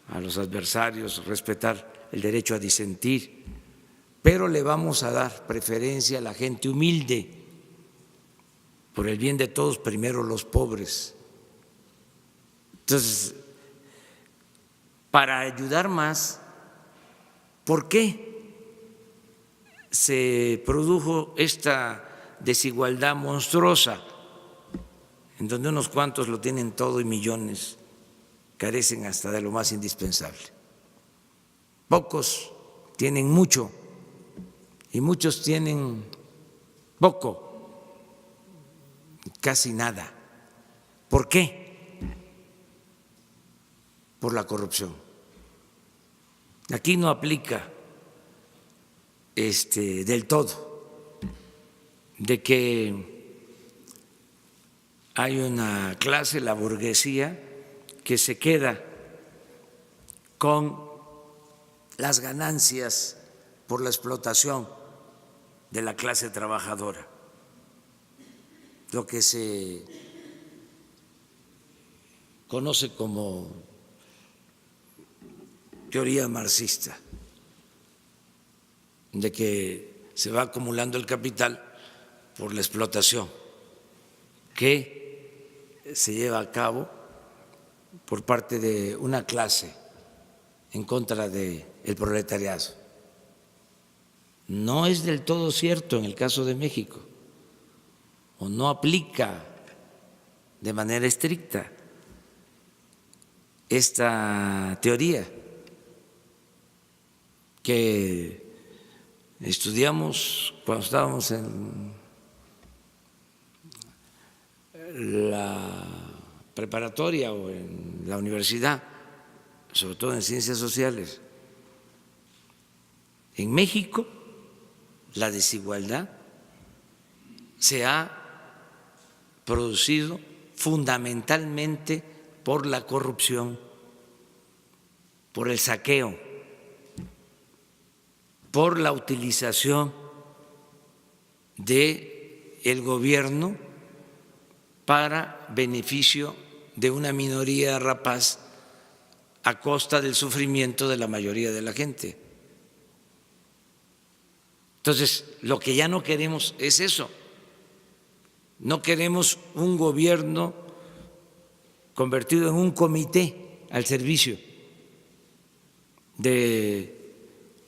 a los adversarios, respetar el derecho a disentir, pero le vamos a dar preferencia a la gente humilde, por el bien de todos, primero los pobres. Entonces, para ayudar más, ¿por qué se produjo esta desigualdad monstruosa en donde unos cuantos lo tienen todo y millones carecen hasta de lo más indispensable? Pocos tienen mucho y muchos tienen poco, casi nada. ¿Por qué? Por la corrupción. Aquí no aplica del todo de que hay una clase, la burguesía, que se queda con las ganancias por la explotación de la clase trabajadora, lo que se conoce como teoría marxista, de que se va acumulando el capital por la explotación que se lleva a cabo por parte de una clase en contra del proletariado. No es del todo cierto en el caso de México, o no aplica de manera estricta esta teoría que estudiamos cuando estábamos en la preparatoria o en la universidad, sobre todo en ciencias sociales. En México la desigualdad se ha producido fundamentalmente por la corrupción, por el saqueo, por la utilización del gobierno para beneficio de una minoría rapaz a costa del sufrimiento de la mayoría de la gente. Entonces, lo que ya no queremos es eso. No queremos un gobierno convertido en un comité al servicio de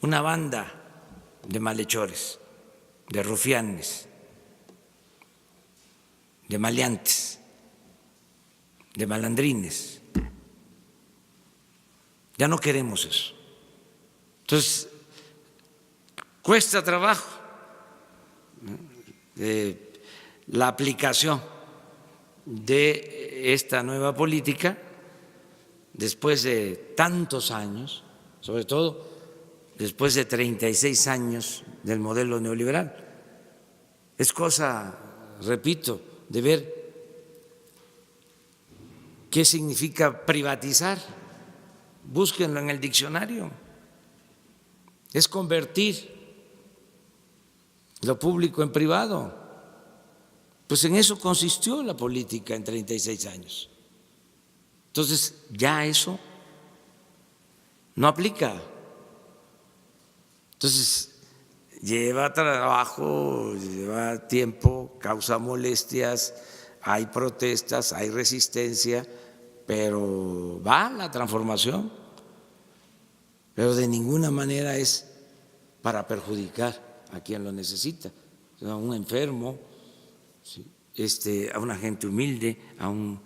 una banda de malhechores, de rufianes, de maleantes, de malandrines. Ya no queremos eso. Entonces, cuesta trabajo la aplicación de esta nueva política después de tantos años, sobre todo después de 36 años del modelo neoliberal. Es cosa, repito, de ver qué significa privatizar. Búsquenlo en el diccionario. Es convertir lo público en privado. Pues en eso consistió la política en 36 años. Entonces, ya eso no aplica. Entonces, lleva trabajo, lleva tiempo, causa molestias, hay protestas, hay resistencia, pero va la transformación, pero de ninguna manera es para perjudicar a quien lo necesita, a un enfermo, a una gente humilde, a un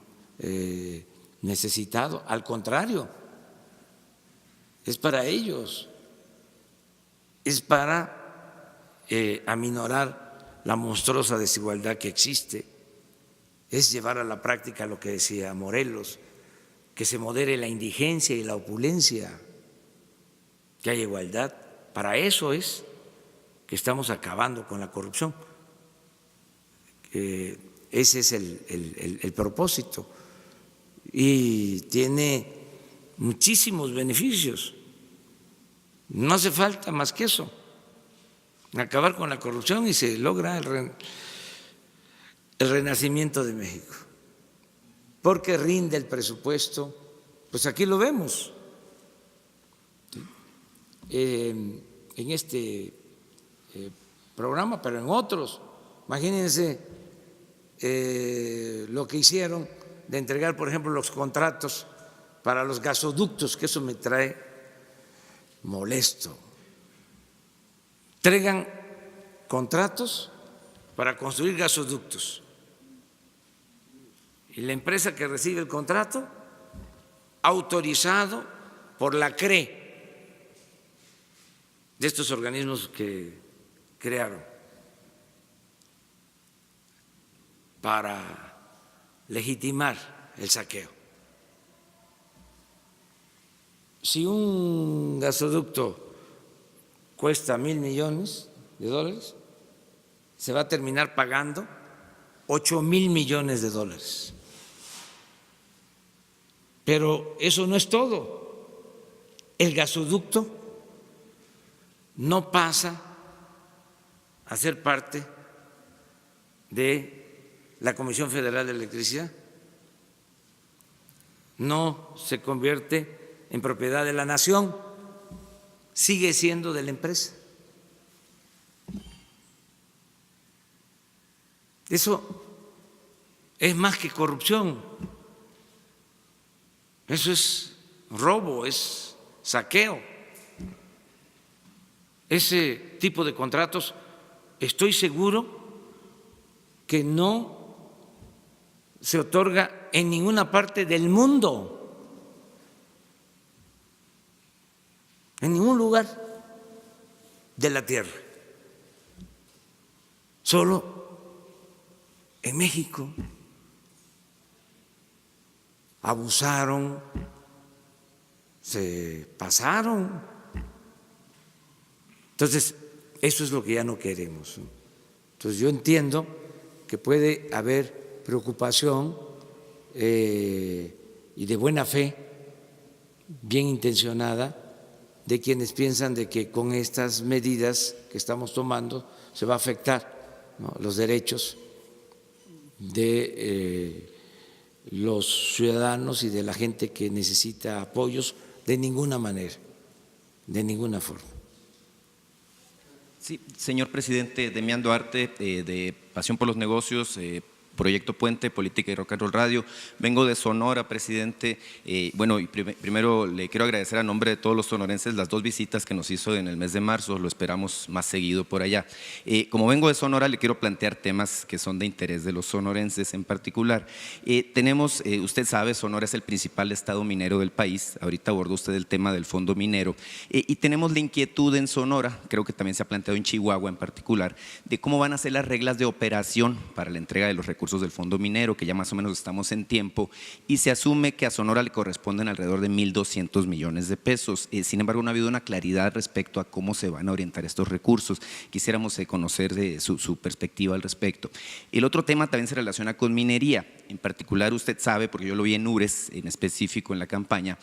necesitado. Al contrario, es para ellos, es para aminorar la monstruosa desigualdad que existe, es llevar a la práctica lo que decía Morelos, que se modere la indigencia y la opulencia, que haya igualdad. Para eso es que estamos acabando con la corrupción. Ese es el propósito y tiene muchísimos beneficios. No hace falta más que eso, acabar con la corrupción y se logra el renacimiento de México. Porque rinde el presupuesto, pues aquí lo vemos. En este programa, pero en otros. Imagínense lo que hicieron de entregar, por ejemplo, los contratos para los gasoductos, que eso me trae molesto. Entregan contratos para construir gasoductos y la empresa que recibe el contrato, autorizado por la CRE, de estos organismos que crearon para legitimar el saqueo. Si un gasoducto cuesta $1,000 millones, se va a terminar pagando $8,000 millones. Pero eso no es todo. El gasoducto no pasa a ser parte de la Comisión Federal de Electricidad, no se convierte en propiedad de la nación, sigue siendo de la empresa. Eso es más que corrupción, eso es robo, es saqueo. Ese tipo de contratos, estoy seguro que no se otorga en ninguna parte del mundo, en ningún lugar de la tierra, solo en México. Abusaron, se pasaron. Entonces, eso es lo que ya no queremos. Entonces, yo entiendo que puede haber preocupación y de buena fe, bien intencionada, de quienes piensan de que con estas medidas que estamos tomando se va a afectar, ¿no?, los derechos de los ciudadanos y de la gente que necesita apoyos. De ninguna manera, de ninguna forma. Sí, señor presidente, Demián Duarte, de Pasión por los Negocios, Proyecto Puente, Política y Rock and Roll Radio. Vengo de Sonora, presidente. Bueno, y primero le quiero agradecer a nombre de todos los sonorenses las 2 visitas que nos hizo en el mes de marzo. Lo esperamos más seguido por allá. Como vengo de Sonora, le quiero plantear temas que son de interés de los sonorenses en particular. Tenemos, usted sabe, Sonora es el principal estado minero del país. Ahorita abordó usted el tema del fondo minero. Y tenemos la inquietud en Sonora, creo que también se ha planteado en Chihuahua en particular, de cómo van a ser las reglas de operación para la entrega de los recursos del fondo minero, que ya más o menos estamos en tiempo, y se asume que a Sonora le corresponden alrededor de 1,200 millones de pesos. Sin embargo, no ha habido una claridad respecto a cómo se van a orientar estos recursos. Quisiéramos conocer su perspectiva al respecto. El otro tema también se relaciona con minería. En particular, usted sabe, porque yo lo vi en Ures, en específico en la campaña,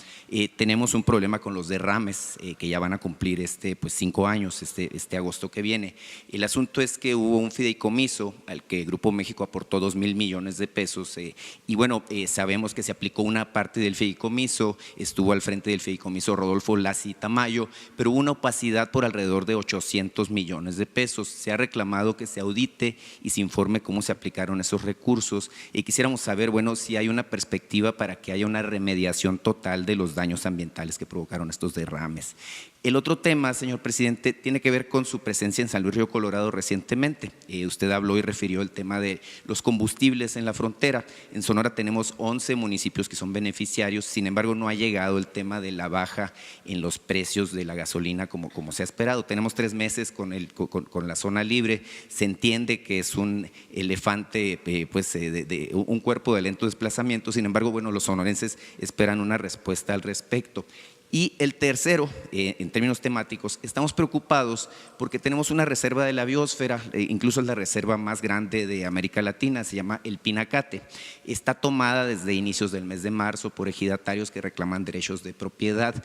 tenemos un problema con los derrames que ya van a cumplir 5 años, este agosto que viene. El asunto es que hubo un fideicomiso al que Grupo México aportó 2,000 millones de pesos y bueno, sabemos que se aplicó una parte del fideicomiso, estuvo al frente del fideicomiso Rodolfo Lassi Tamayo, pero hubo una opacidad por alrededor de 800 millones de pesos. Se ha reclamado que se audite y se informe cómo se aplicaron esos recursos y quisiéramos saber, bueno, si hay una perspectiva para que haya una remediación total de los daños ambientales que provocaron estos derrames. El otro tema, señor presidente, tiene que ver con su presencia en San Luis Río Colorado recientemente. Usted habló y refirió el tema de los combustibles en la frontera. En Sonora tenemos 11 municipios que son beneficiarios, sin embargo no ha llegado el tema de la baja en los precios de la gasolina como se ha esperado. Tenemos 3 meses con la zona libre, se entiende que es un elefante, un cuerpo de lento desplazamiento, sin embargo, bueno, los sonorenses esperan una respuesta al respecto. Y el tercero, en términos temáticos, estamos preocupados porque tenemos una reserva de la biosfera, incluso es la reserva más grande de América Latina, se llama El Pinacate. Está tomada desde inicios del mes de marzo por ejidatarios que reclaman derechos de propiedad,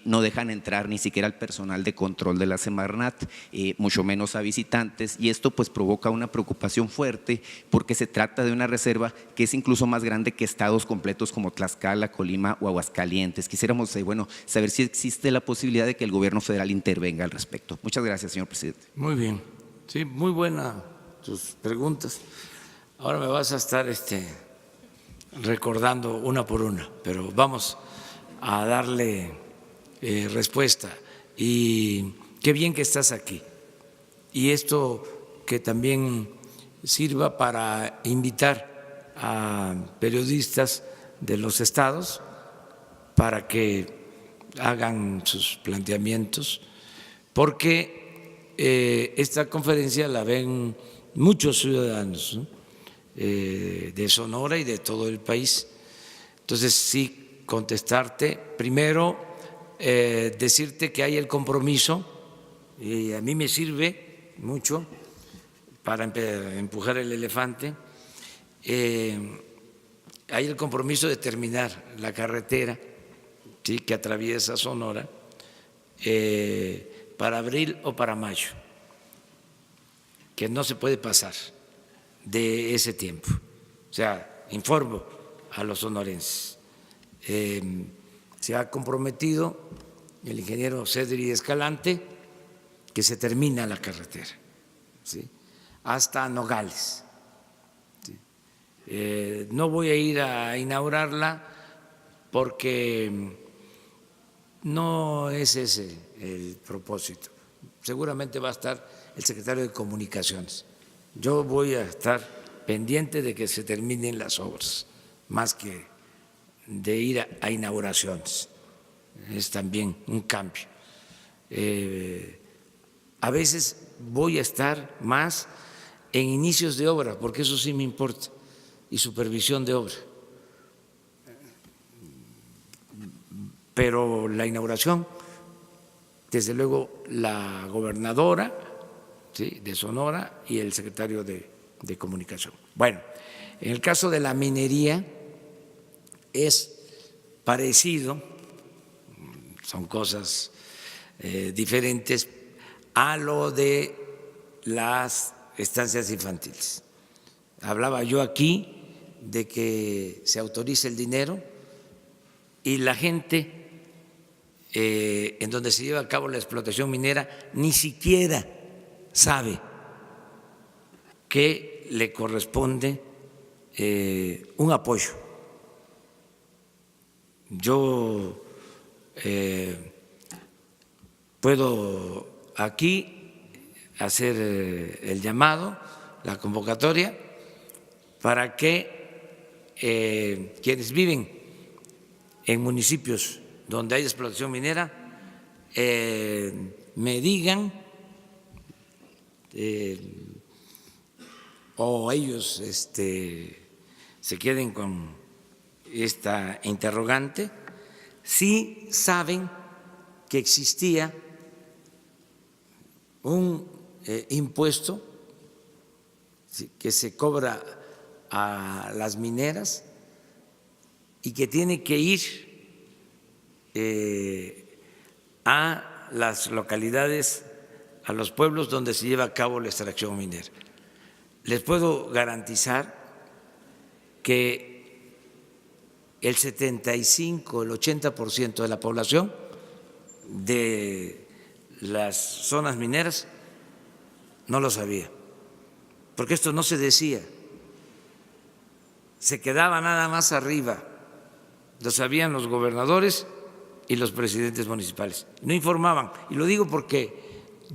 no dejan entrar ni siquiera al personal de control de la Semarnat, mucho menos a visitantes, y esto pues provoca una preocupación fuerte porque se trata de una reserva que es incluso más grande que estados completos como Tlaxcala, Colima o Aguascalientes. Quisiéramos, saber si existe la posibilidad de que el gobierno federal intervenga al respecto. Muchas gracias, señor presidente. Muy bien, sí, muy buenas tus preguntas. Ahora me vas a estar recordando una por una, pero vamos a darle respuesta. Y qué bien que estás aquí. Y esto que también sirva para invitar a periodistas de los estados para que hagan sus planteamientos, porque esta conferencia la ven muchos ciudadanos, ¿no?, de Sonora y de todo el país. Entonces, sí, contestarte. Primero, decirte que hay el compromiso, y a mí me sirve mucho para empujar el elefante, hay el compromiso de terminar la carretera, ¿sí?, que atraviesa Sonora para abril o para mayo, que no se puede pasar de ese tiempo. O sea, informo a los sonorenses. Se ha comprometido el ingeniero Cedri Escalante que se termina la carretera, ¿sí?, hasta Nogales. ¿Sí? No voy a ir a inaugurarla porque no es ese el propósito. Seguramente va a estar el secretario de Comunicaciones. Yo voy a estar pendiente de que se terminen las obras, más que de ir a inauguraciones. Es también un cambio. A veces voy a estar más en inicios de obra, porque eso sí me importa, y supervisión de obra. Pero la inauguración, desde luego, la gobernadora, ¿sí?, de Sonora y el secretario de Comunicación. Bueno, en el caso de la minería es parecido, son cosas diferentes a lo de las estancias infantiles. Hablaba yo aquí de que se autorice el dinero y la gente en donde se lleva a cabo la explotación minera ni siquiera sabe que le corresponde un apoyo. Yo puedo aquí hacer el llamado, la convocatoria, para que quienes viven en municipios donde hay explotación minera me digan o ellos se queden con esta interrogante, si saben que existía un impuesto que se cobra a las mineras y que tiene que ir a las localidades, a los pueblos donde se lleva a cabo la extracción minera. Les puedo garantizar que el 75, el 80% de la población de las zonas mineras no lo sabía, porque esto no se decía, se quedaba nada más arriba, lo sabían los gobernadores y los presidentes municipales, no informaban. Y lo digo porque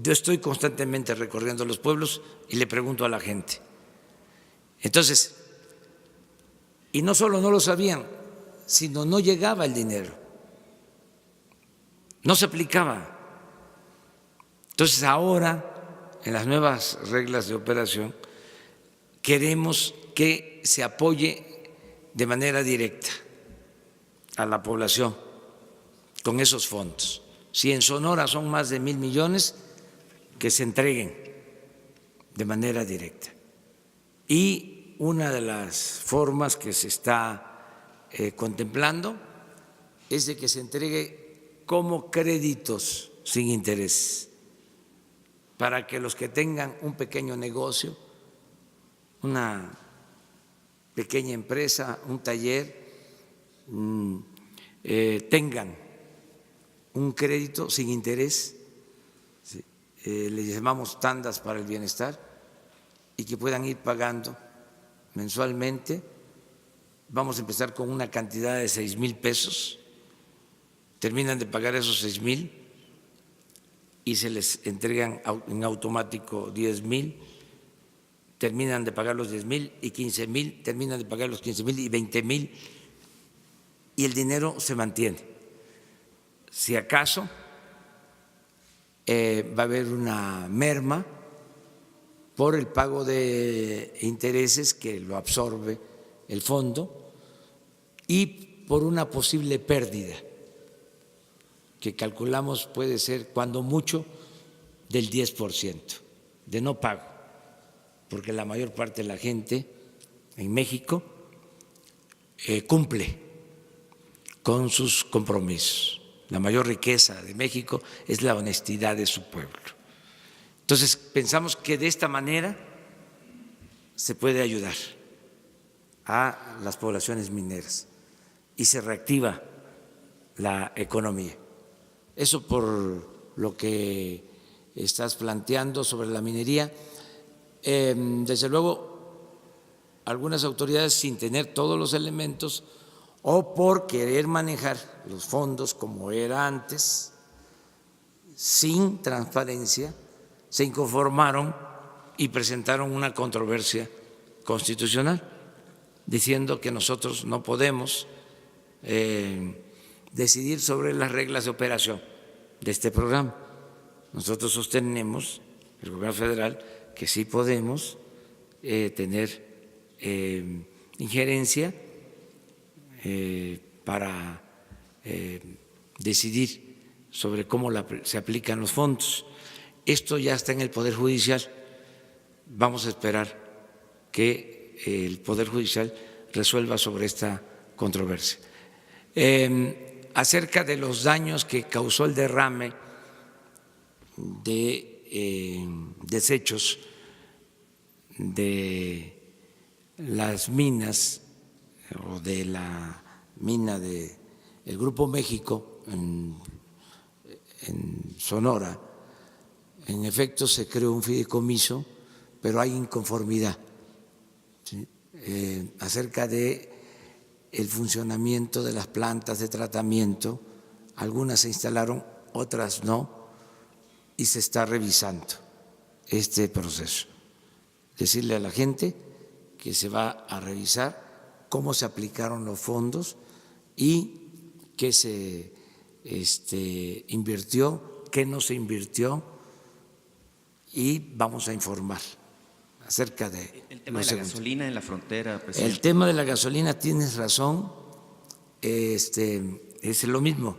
yo estoy constantemente recorriendo los pueblos y le pregunto a la gente. Entonces, y no solo no lo sabían, sino no llegaba el dinero, no se aplicaba. Entonces ahora, en las nuevas reglas de operación, queremos que se apoye de manera directa a la población con esos fondos. Si en Sonora son más de 1,000 millones, que se entreguen de manera directa. Y una de las formas que se está contemplando es de que se entregue como créditos sin interés, para que los que tengan un pequeño negocio, una pequeña empresa, un taller, tengan un crédito sin interés, ¿sí?, le llamamos tandas para el bienestar, y que puedan ir pagando mensualmente. Vamos a empezar con una cantidad de 6,000 pesos. Terminan de pagar esos 6,000 y se les entregan en automático 10,000. Terminan de pagar los 10,000 y 15,000, terminan de pagar los 15,000 y 20,000, y el dinero se mantiene. Si acaso va a haber una merma por el pago de intereses que lo absorbe el fondo y por una posible pérdida que calculamos puede ser cuando mucho del 10% de no pago, porque la mayor parte de la gente en México cumple con sus compromisos. La mayor riqueza de México es la honestidad de su pueblo. Entonces, pensamos que de esta manera se puede ayudar a las poblaciones mineras y se reactiva la economía. Eso por lo que estás planteando sobre la minería. Desde luego, algunas autoridades, sin tener todos los elementos o por querer manejar los fondos como era antes, sin transparencia, se inconformaron y presentaron una controversia constitucional diciendo que nosotros no podemos decidir sobre las reglas de operación de este programa. Nosotros sostenemos, el gobierno federal, que sí podemos tener injerencia para decidir sobre cómo se aplican los fondos. Esto ya está en el Poder Judicial. Vamos a esperar que el Poder Judicial resuelva sobre esta controversia. Acerca de los daños que causó el derrame de desechos de las minas o de la mina del Grupo México en Sonora, en efecto se creó un fideicomiso, pero hay inconformidad, ¿sí? Acerca de el funcionamiento de las plantas de tratamiento. Algunas se instalaron, otras no, y se está revisando este proceso. Decirle a la gente que se va a revisar cómo se aplicaron los fondos y qué se invirtió, qué no se invirtió, y vamos a informar acerca de el tema de la gasolina en la frontera, presidente. El tema de la gasolina, tienes razón, es lo mismo,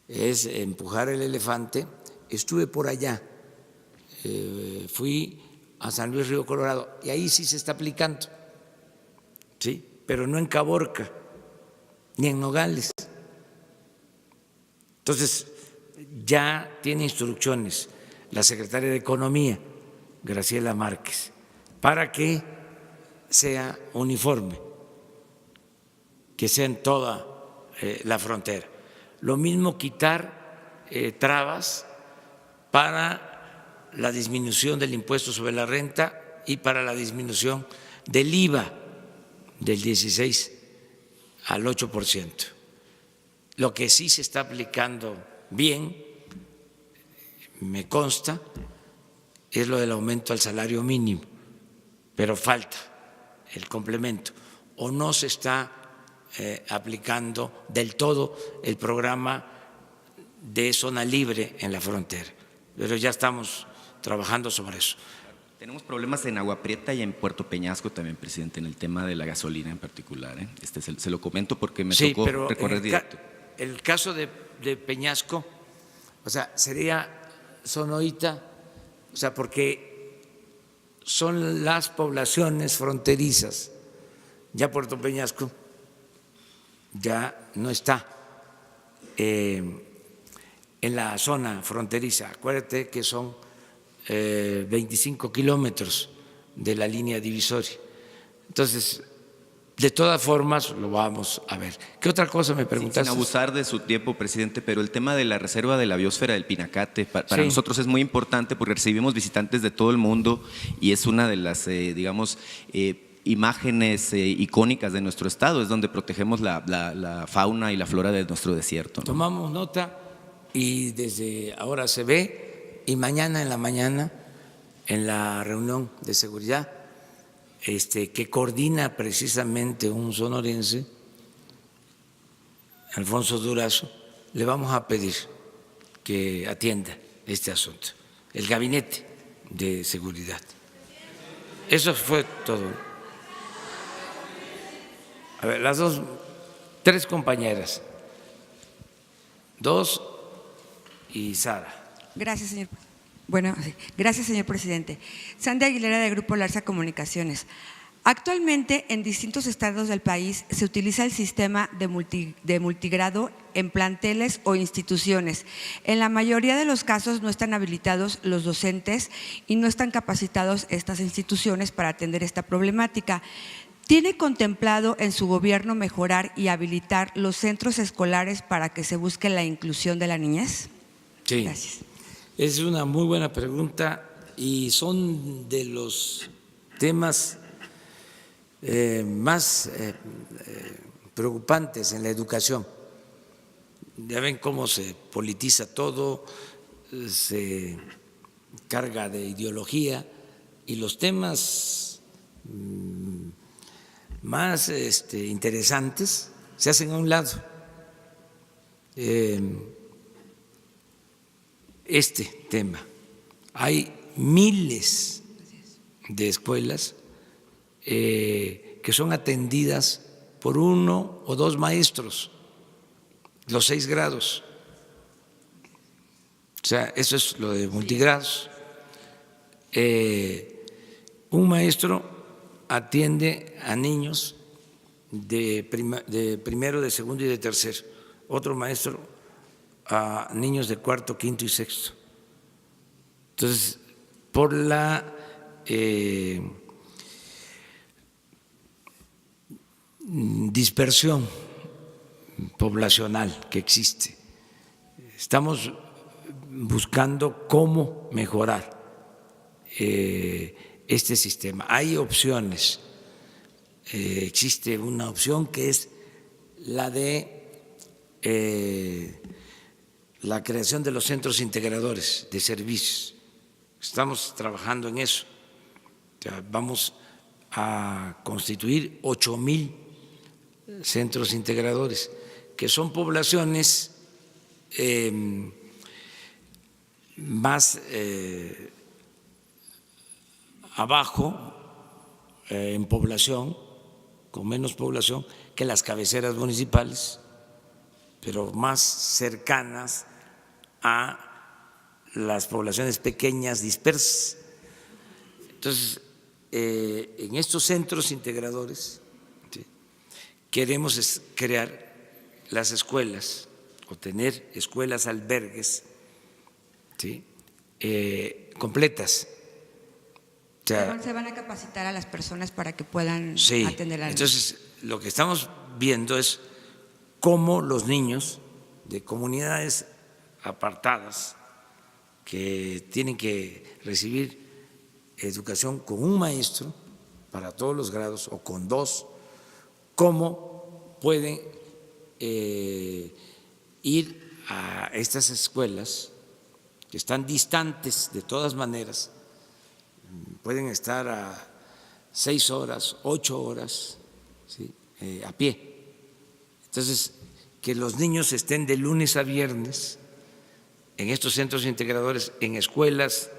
es empujar el elefante. Estuve por allá, fui a San Luis Río Colorado y ahí sí se está aplicando, sí, pero no en Caborca ni en Nogales. Entonces ya tiene instrucciones la secretaria de Economía, Graciela Márquez, para que sea uniforme, que sea en toda la frontera. Lo mismo quitar trabas para la disminución del impuesto sobre la renta y para la disminución del IVA del 16 al 8%. Lo que sí se está aplicando bien, me consta, es lo del aumento al salario mínimo, pero falta el complemento, o no se está aplicando del todo el programa de zona libre en la frontera, pero ya estamos trabajando sobre eso. Tenemos problemas en Agua Prieta y en Puerto Peñasco también, presidente, en el tema de la gasolina en particular. Se lo comento porque me tocó recorrer directo. El caso de Peñasco, o sea, sería Sonoita, o sea, porque son las poblaciones fronterizas. Ya Puerto Peñasco ya no está en la zona fronteriza. Acuérdate que son 25 kilómetros de la línea divisoria. Entonces, de todas formas lo vamos a ver. ¿Qué otra cosa me preguntaste? Sin abusar de su tiempo, presidente, pero el tema de la reserva de la biosfera del Pinacate para Sí. nosotros es muy importante porque recibimos visitantes de todo el mundo y es una de las, digamos, imágenes icónicas de nuestro estado, es donde protegemos la fauna y la flora de nuestro desierto, ¿no? Tomamos nota y desde ahora se ve, y mañana en la mañana, en la reunión de seguridad, que coordina precisamente un sonorense, Alfonso Durazo, le vamos a pedir que atienda este asunto, el gabinete de seguridad. Eso fue todo. A ver, las tres compañeras, dos y Sara. Gracias, señor. Bueno, sí. Gracias, señor presidente. Sandy Aguilera, de Grupo Larsa Comunicaciones. Actualmente, en distintos estados del país se utiliza el sistema de multigrado en planteles o instituciones. En la mayoría de los casos no están habilitados los docentes y no están capacitados estas instituciones para atender esta problemática. ¿Tiene contemplado en su gobierno mejorar y habilitar los centros escolares para que se busque la inclusión de la niñez? Sí. Gracias. Es una muy buena pregunta y son de los temas más preocupantes en la educación. Ya ven cómo se politiza todo, se carga de ideología y los temas más interesantes se hacen a un lado. Este tema. Hay miles de escuelas que son atendidas por 1 o 2 maestros, los 6 grados. O sea, eso es lo de multigrados. Un maestro atiende a niños de primero, de segundo y de tercero. Otro maestro a niños de cuarto, quinto y sexto. Entonces, por la dispersión poblacional que existe, estamos buscando cómo mejorar este sistema. Hay opciones. Existe una opción que es la de la creación de los centros integradores de servicios. Estamos trabajando en eso. O sea, vamos a constituir 8,000 centros integradores, que son poblaciones más abajo en población, con menos población que las cabeceras municipales, pero más cercanas a las poblaciones pequeñas dispersas. Entonces, en estos centros integradores, ¿sí?, queremos crear las escuelas o tener escuelas albergues, ¿sí?, completas. O sea, ¿Se van a capacitar a las personas para que puedan sí, atender a los entonces lo que estamos viendo es cómo los niños de comunidades apartadas que tienen que recibir educación con un maestro para todos los grados o con 2, cómo pueden ir a estas escuelas que están distantes de todas maneras, pueden estar a 6 horas, 8 horas, ¿sí?, a pie. Entonces, que los niños estén de lunes a viernes en estos centros integradores, en escuelas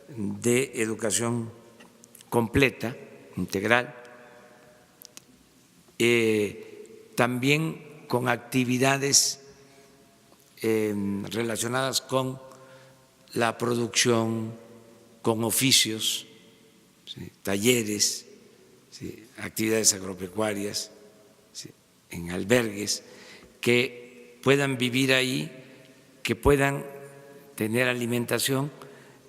de educación completa, integral, también con actividades relacionadas con la producción, con oficios, ¿sí?, talleres, ¿sí?, actividades agropecuarias, ¿sí?, en albergues, que puedan vivir ahí, que puedan tener alimentación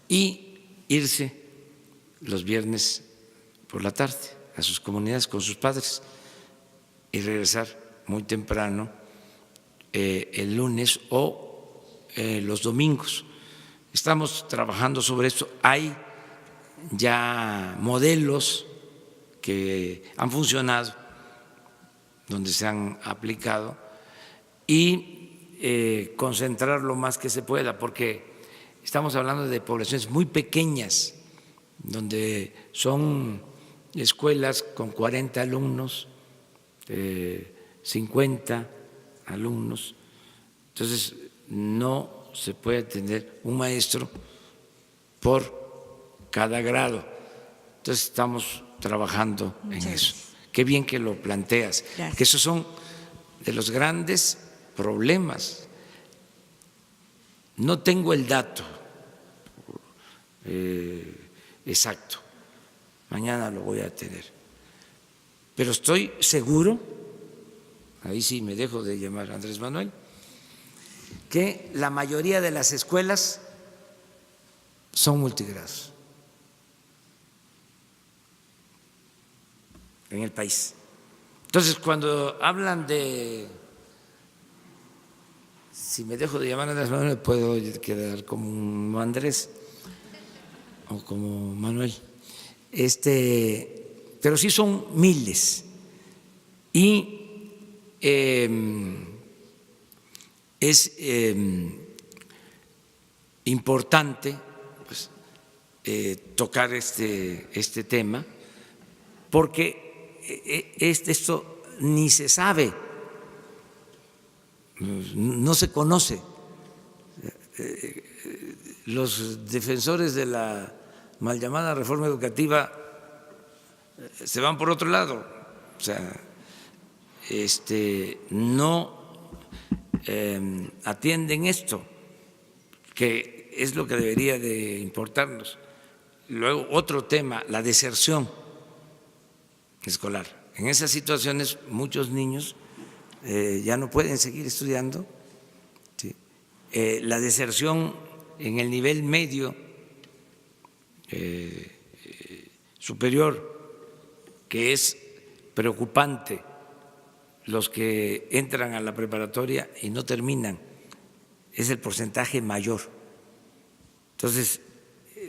y irse los viernes por la tarde a sus comunidades con sus padres. y regresar muy temprano el lunes o los domingos. Estamos trabajando sobre esto. Hay ya modelos que han funcionado, donde se han aplicado, y concentrar lo más que se pueda, porque estamos hablando de poblaciones muy pequeñas, donde son escuelas con 40 alumnos, 50 alumnos. Entonces, no se puede tener un maestro por cada grado. Entonces, estamos trabajando en eso. Qué bien que lo planteas, que esos son de los grandes problemas. No tengo el dato exacto, mañana lo voy a tener, pero estoy seguro, ahí sí me dejo de llamar Andrés Manuel, que la mayoría de las escuelas son multigrados en el país. Entonces, cuando hablan de, si me dejo de llamar Andrés Manuel, puedo quedar como Andrés o como Manuel, pero sí son miles, y es importante pues, tocar este tema, porque esto ni se sabe, no se conoce. Los defensores de la mal llamada reforma educativa se van por otro lado, o sea, no atienden esto, que es lo que debería de importarnos. Luego, otro tema, la deserción escolar. En esas situaciones muchos niños ya no pueden seguir estudiando. ¿Sí? La deserción en el nivel medio superior, que es preocupante, los que entran a la preparatoria y no terminan, es el porcentaje mayor. Entonces,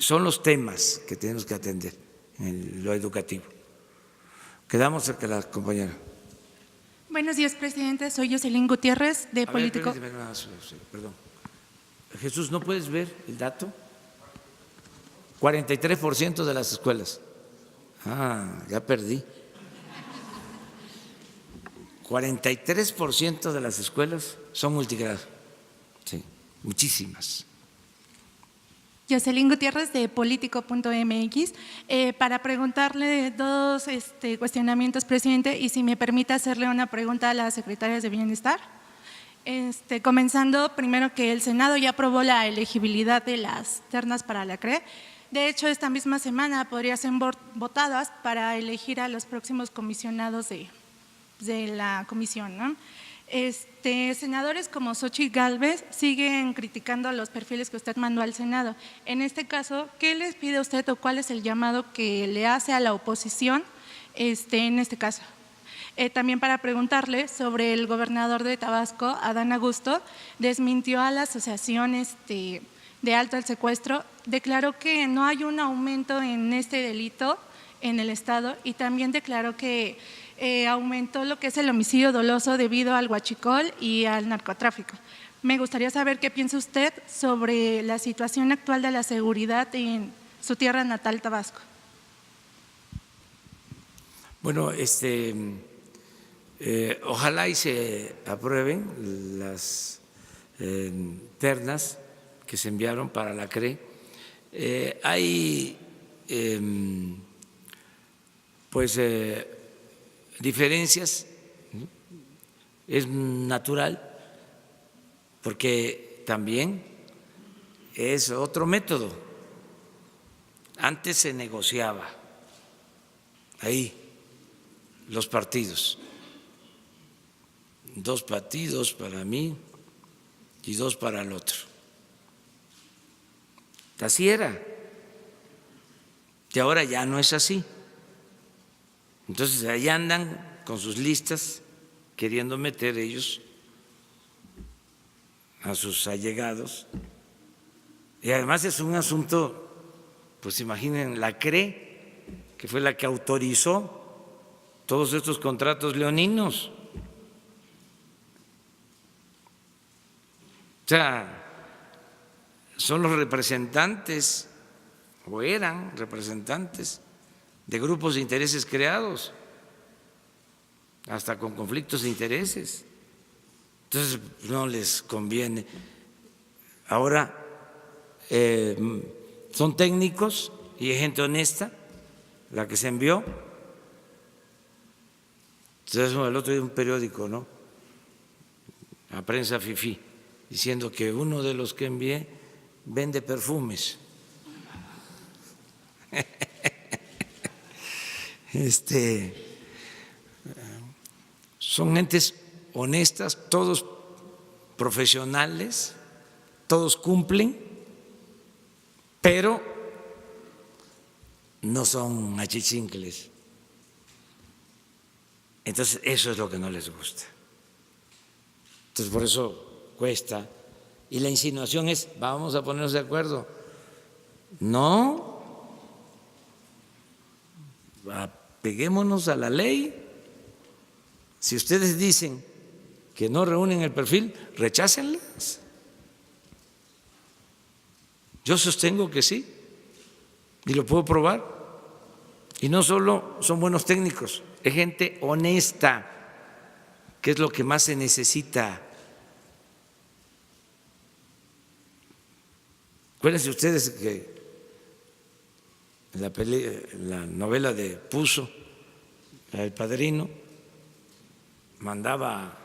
son los temas que tenemos que atender en lo educativo. Quedamos cerca de la compañera. Buenos días, presidente. Soy Jocelyn Gutiérrez, de Político. Perdón. Jesús, ¿no puedes ver el dato? 43% de las escuelas. Ya perdí. 43% de las escuelas son multigrado. Sí, muchísimas. Jocelyn Gutiérrez, de Político.mx, para preguntarle dos cuestionamientos, presidente, y si me permite hacerle una pregunta a las secretarias de Bienestar. Comenzando primero, que el Senado ya aprobó la elegibilidad de las ternas para la CRE. De hecho, esta misma semana podrían ser votadas para elegir a los próximos comisionados de la comisión, ¿no? Senadores como Xochitl Gálvez siguen criticando los perfiles que usted mandó al Senado. En este caso, ¿qué les pide usted o cuál es el llamado que le hace a la oposición en este caso? También para preguntarle sobre el gobernador de Tabasco, Adán Augusto, desmintió a la asociación de alto al secuestro, declaró que no hay un aumento en este delito en el estado, y también declaró que aumentó lo que es el homicidio doloso debido al huachicol y al narcotráfico. Me gustaría saber qué piensa usted sobre la situación actual de la seguridad en su tierra natal, Tabasco. Bueno, ojalá y se aprueben las ternas que se enviaron para la CRE. Hay diferencias, es natural, porque también es otro método. Antes se negociaba ahí los partidos, 2 partidos para mí y 2 para el otro. Así era, y ahora ya no es así. Entonces ahí andan con sus listas queriendo meter ellos a sus allegados. Y además es un asunto, pues imaginen, la CRE, que fue la que autorizó todos estos contratos leoninos. O sea, son los representantes, o eran representantes, de grupos de intereses creados, hasta con conflictos de intereses. Entonces, no les conviene. Ahora, son técnicos y es gente honesta la que se envió. Entonces, el otro día un periódico, ¿no?, a Prensa Fifí, diciendo que uno de los que envié vende perfumes. Son gentes honestas, todos profesionales, todos cumplen, pero no son achichincles. Entonces, eso es lo que no les gusta. Entonces, por eso cuesta. Y la insinuación es, vamos a ponernos de acuerdo. No, apeguémonos a la ley. Si ustedes dicen que no reúnen el perfil, rechácenlas. Yo sostengo que sí, y lo puedo probar. Y no solo son buenos técnicos, es gente honesta, que es lo que más se necesita. Acuérdense ustedes que en la novela de Puzo, El Padrino, mandaba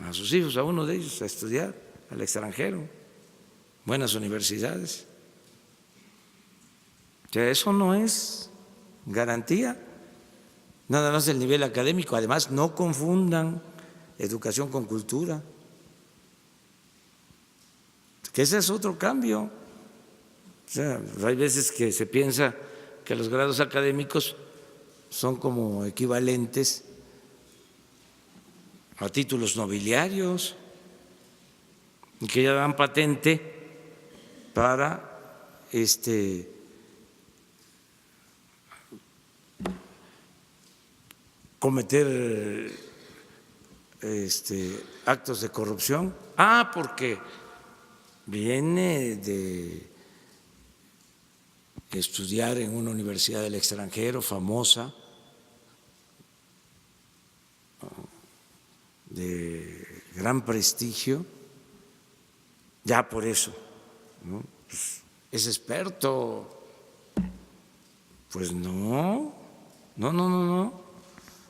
a sus hijos, a uno de ellos, a estudiar al extranjero, buenas universidades. O sea, eso no es garantía, nada más el nivel académico. Además, no confundan educación con cultura, que ese es otro cambio. O sea, hay veces que se piensa que los grados académicos son como equivalentes a títulos nobiliarios y que ya dan patente para cometer actos de corrupción. Porque viene de estudiar en una universidad del extranjero famosa, de gran prestigio, ya por eso, ¿no?, pues es experto. Pues no.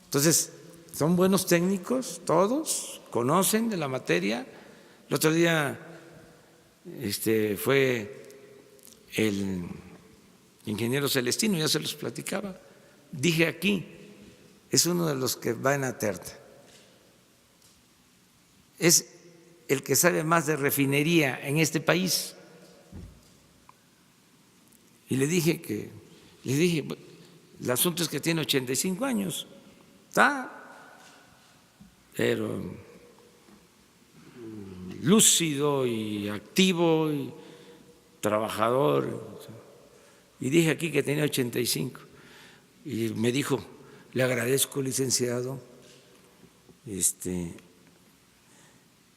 Entonces, son buenos técnicos, todos conocen de la materia. El otro día fue el ingeniero Celestino, ya se los platicaba. Dije aquí, es uno de los que va en la terna. Es el que sabe más de refinería en este país. Y le dije, el asunto es que tiene 85 años, está, pero lúcido y activo y trabajador. Y dije aquí que tenía 85. Y me dijo, le agradezco, licenciado,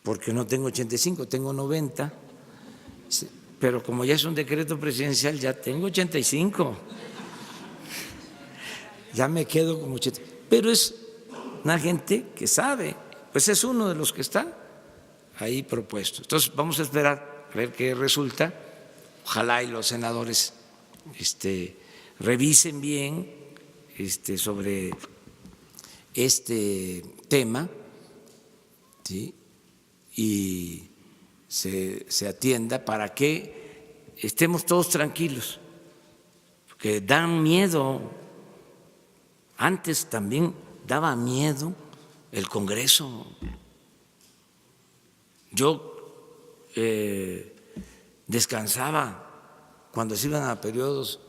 porque no tengo 85, tengo 90, pero como ya es un decreto presidencial, ya tengo 85. Ya me quedo como 80. Pero es una gente que sabe, pues es uno de los que está ahí propuesto. Entonces, vamos a esperar a ver qué resulta. Ojalá y los senadores revisen bien sobre este tema, ¿sí?, y se atienda para que estemos todos tranquilos, porque dan miedo. Antes también daba miedo el Congreso. Yo descansaba cuando se iban a periodos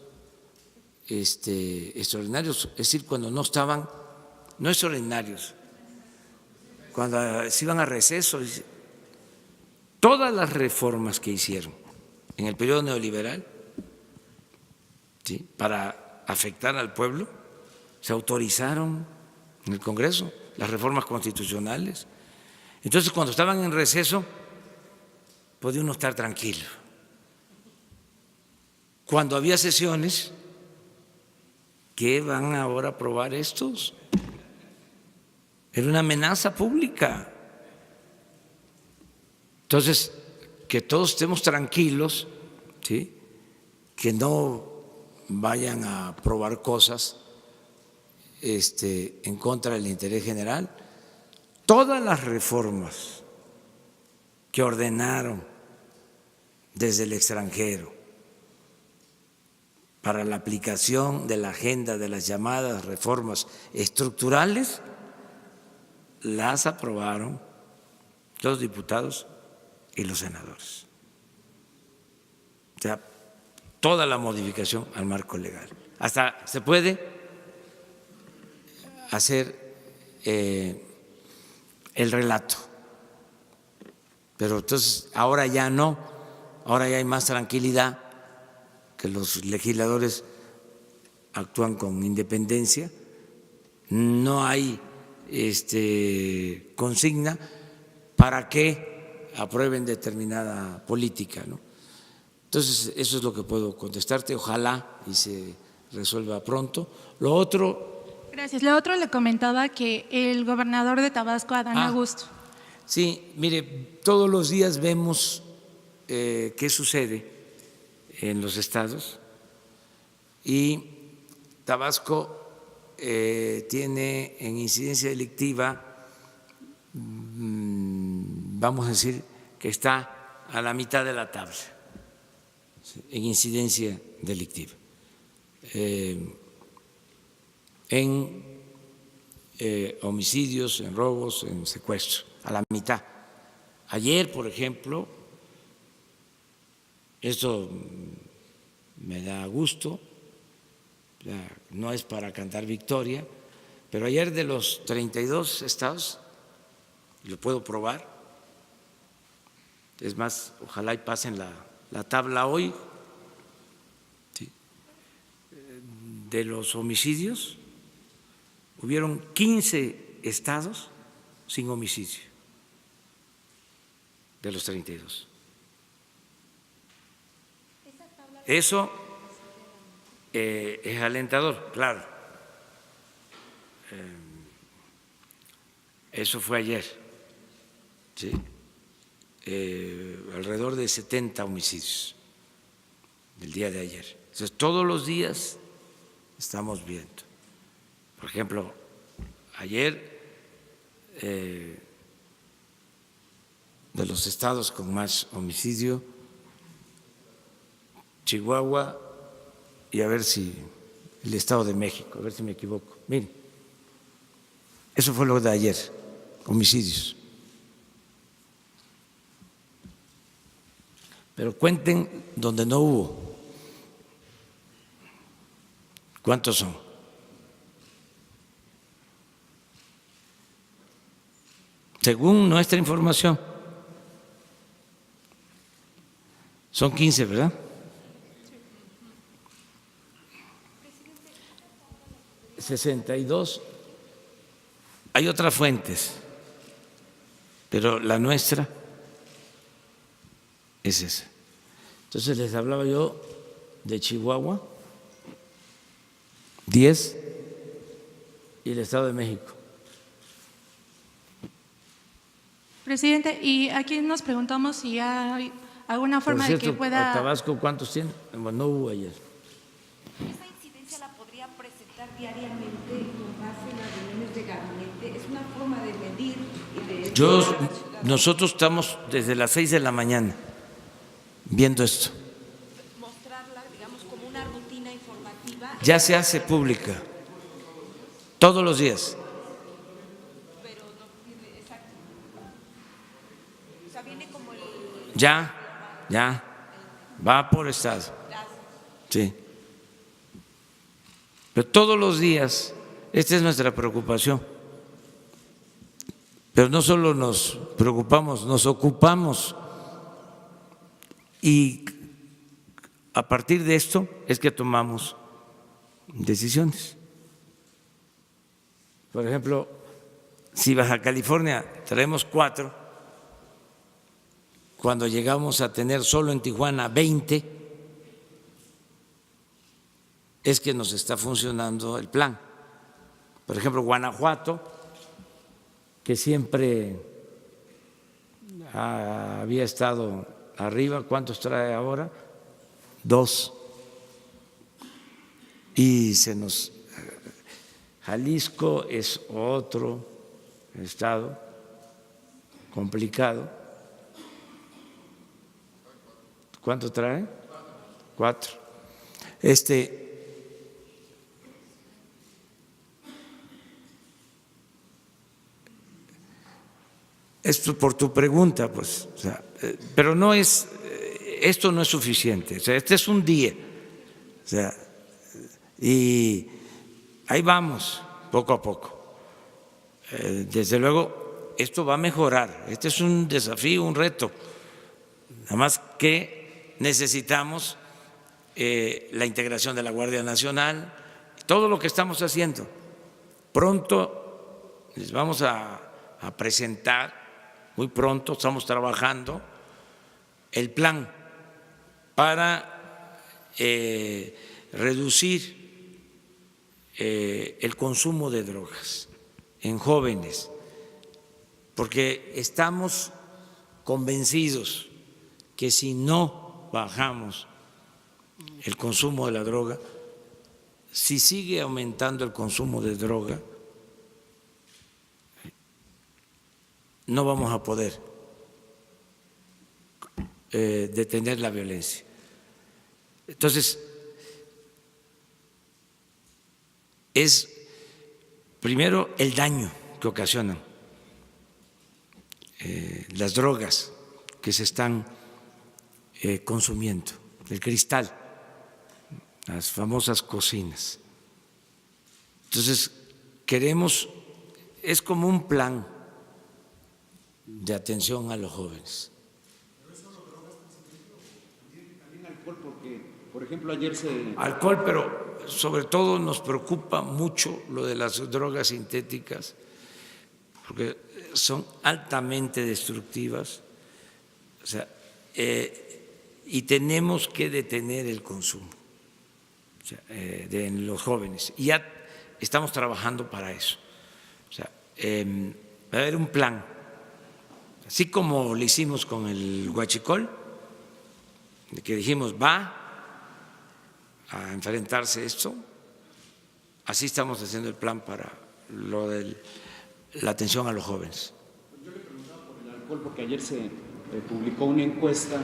extraordinarios, es decir, cuando no estaban, no extraordinarios, cuando se iban a receso, todas las reformas que hicieron en el periodo neoliberal, ¿sí?, para afectar al pueblo, se autorizaron en el Congreso, las reformas constitucionales. Entonces, cuando estaban en receso, podía uno estar tranquilo. Cuando había sesiones, ¿qué van ahora a aprobar estos? Era una amenaza pública. Entonces, que todos estemos tranquilos, ¿sí?, que no vayan a aprobar cosas en contra del interés general. Todas las reformas que ordenaron desde el extranjero para la aplicación de la agenda de las llamadas reformas estructurales, las aprobaron los diputados y los senadores. O sea, toda la modificación al marco legal. Hasta se puede hacer el relato, pero entonces ahora ya no, ahora ya hay más tranquilidad, que los legisladores actúan con independencia, no hay consigna para que aprueben determinada política, ¿no? Entonces, eso es lo que puedo contestarte, ojalá y se resuelva pronto. Lo otro… Gracias. Lo otro, le comentaba que el gobernador de Tabasco, Adán Augusto. Sí, mire, todos los días vemos qué sucede en los estados, y Tabasco tiene en incidencia delictiva, vamos a decir que está a la mitad de la tabla en incidencia delictiva, en homicidios, en robos, en secuestros, a la mitad. Ayer, por ejemplo, esto me da gusto, no es para cantar victoria, pero ayer de los 32 estados, lo puedo probar, es más, ojalá y pasen la tabla hoy, ¿sí?, de los homicidios, hubieron 15 estados sin homicidio, de los 32. Eso es alentador, claro. Eso fue ayer, ¿sí? Alrededor de 70 homicidios el día de ayer. Entonces, todos los días estamos viendo. Por ejemplo, ayer de los estados con más homicidio, Chihuahua y a ver si el Estado de México, a ver si me equivoco. Miren, eso fue lo de ayer, homicidios. Pero cuenten donde no hubo. ¿Cuántos son? Según nuestra información, son 15, ¿verdad? 62. Hay otras fuentes, pero la nuestra es esa. Entonces les hablaba yo de Chihuahua, 10, y el Estado de México. Presidente, y aquí nos preguntamos si hay alguna forma Por cierto, de que pueda… ¿Tabasco cuántos tiene? Bueno, no hubo ayer. ¿Esa incidencia la podría presentar diariamente con base en las reuniones de gabinete? ¿Es una forma de medir y de… Nosotros estamos desde las 6 de la mañana viendo esto. mostrarla, digamos, como una rutina informativa? Ya se hace pública todos los días. Pero no tiene exacto. O sea, viene como el… Ya, va por estado. Sí. Pero todos los días, esta es nuestra preocupación, Pero no solo nos preocupamos, nos ocupamos. Y a partir de esto es que tomamos decisiones. Por ejemplo, si Baja California traemos 4, cuando llegamos a tener solo en Tijuana 20, es que nos está funcionando el plan. Por ejemplo, Guanajuato, que siempre había estado arriba, ¿cuántos trae ahora? 2. Y Jalisco es otro estado complicado. ¿Cuánto trae? 4. Esto por tu pregunta, pues, o sea, pero no es, esto no es suficiente. O sea, este es un día, o sea, y ahí vamos, poco a poco. Desde luego, esto va a mejorar. Este es un desafío, un reto. Nada más que necesitamos la integración de la Guardia Nacional, todo lo que estamos haciendo. Pronto les vamos a presentar, muy pronto estamos trabajando el plan para reducir el consumo de drogas en jóvenes, porque estamos convencidos que si no bajamos el consumo de la droga, si sigue aumentando el consumo de droga, no vamos a poder detener la violencia. Entonces, es primero el daño que ocasionan las drogas que se están consumiendo, el cristal, las famosas cocinas. Entonces, queremos, es como un plan de atención a los jóvenes. También alcohol, porque, por ejemplo, ayer Alcohol, pero sobre todo nos preocupa mucho lo de las drogas sintéticas, porque son altamente destructivas, o sea, y tenemos que detener el consumo, o sea, de los jóvenes. Y ya estamos trabajando para eso. O sea, va a haber un plan. Así como lo hicimos con el huachicol, que dijimos va a enfrentarse esto, así estamos haciendo el plan para lo de la atención a los jóvenes. Yo le preguntaba por el alcohol porque ayer se publicó una encuesta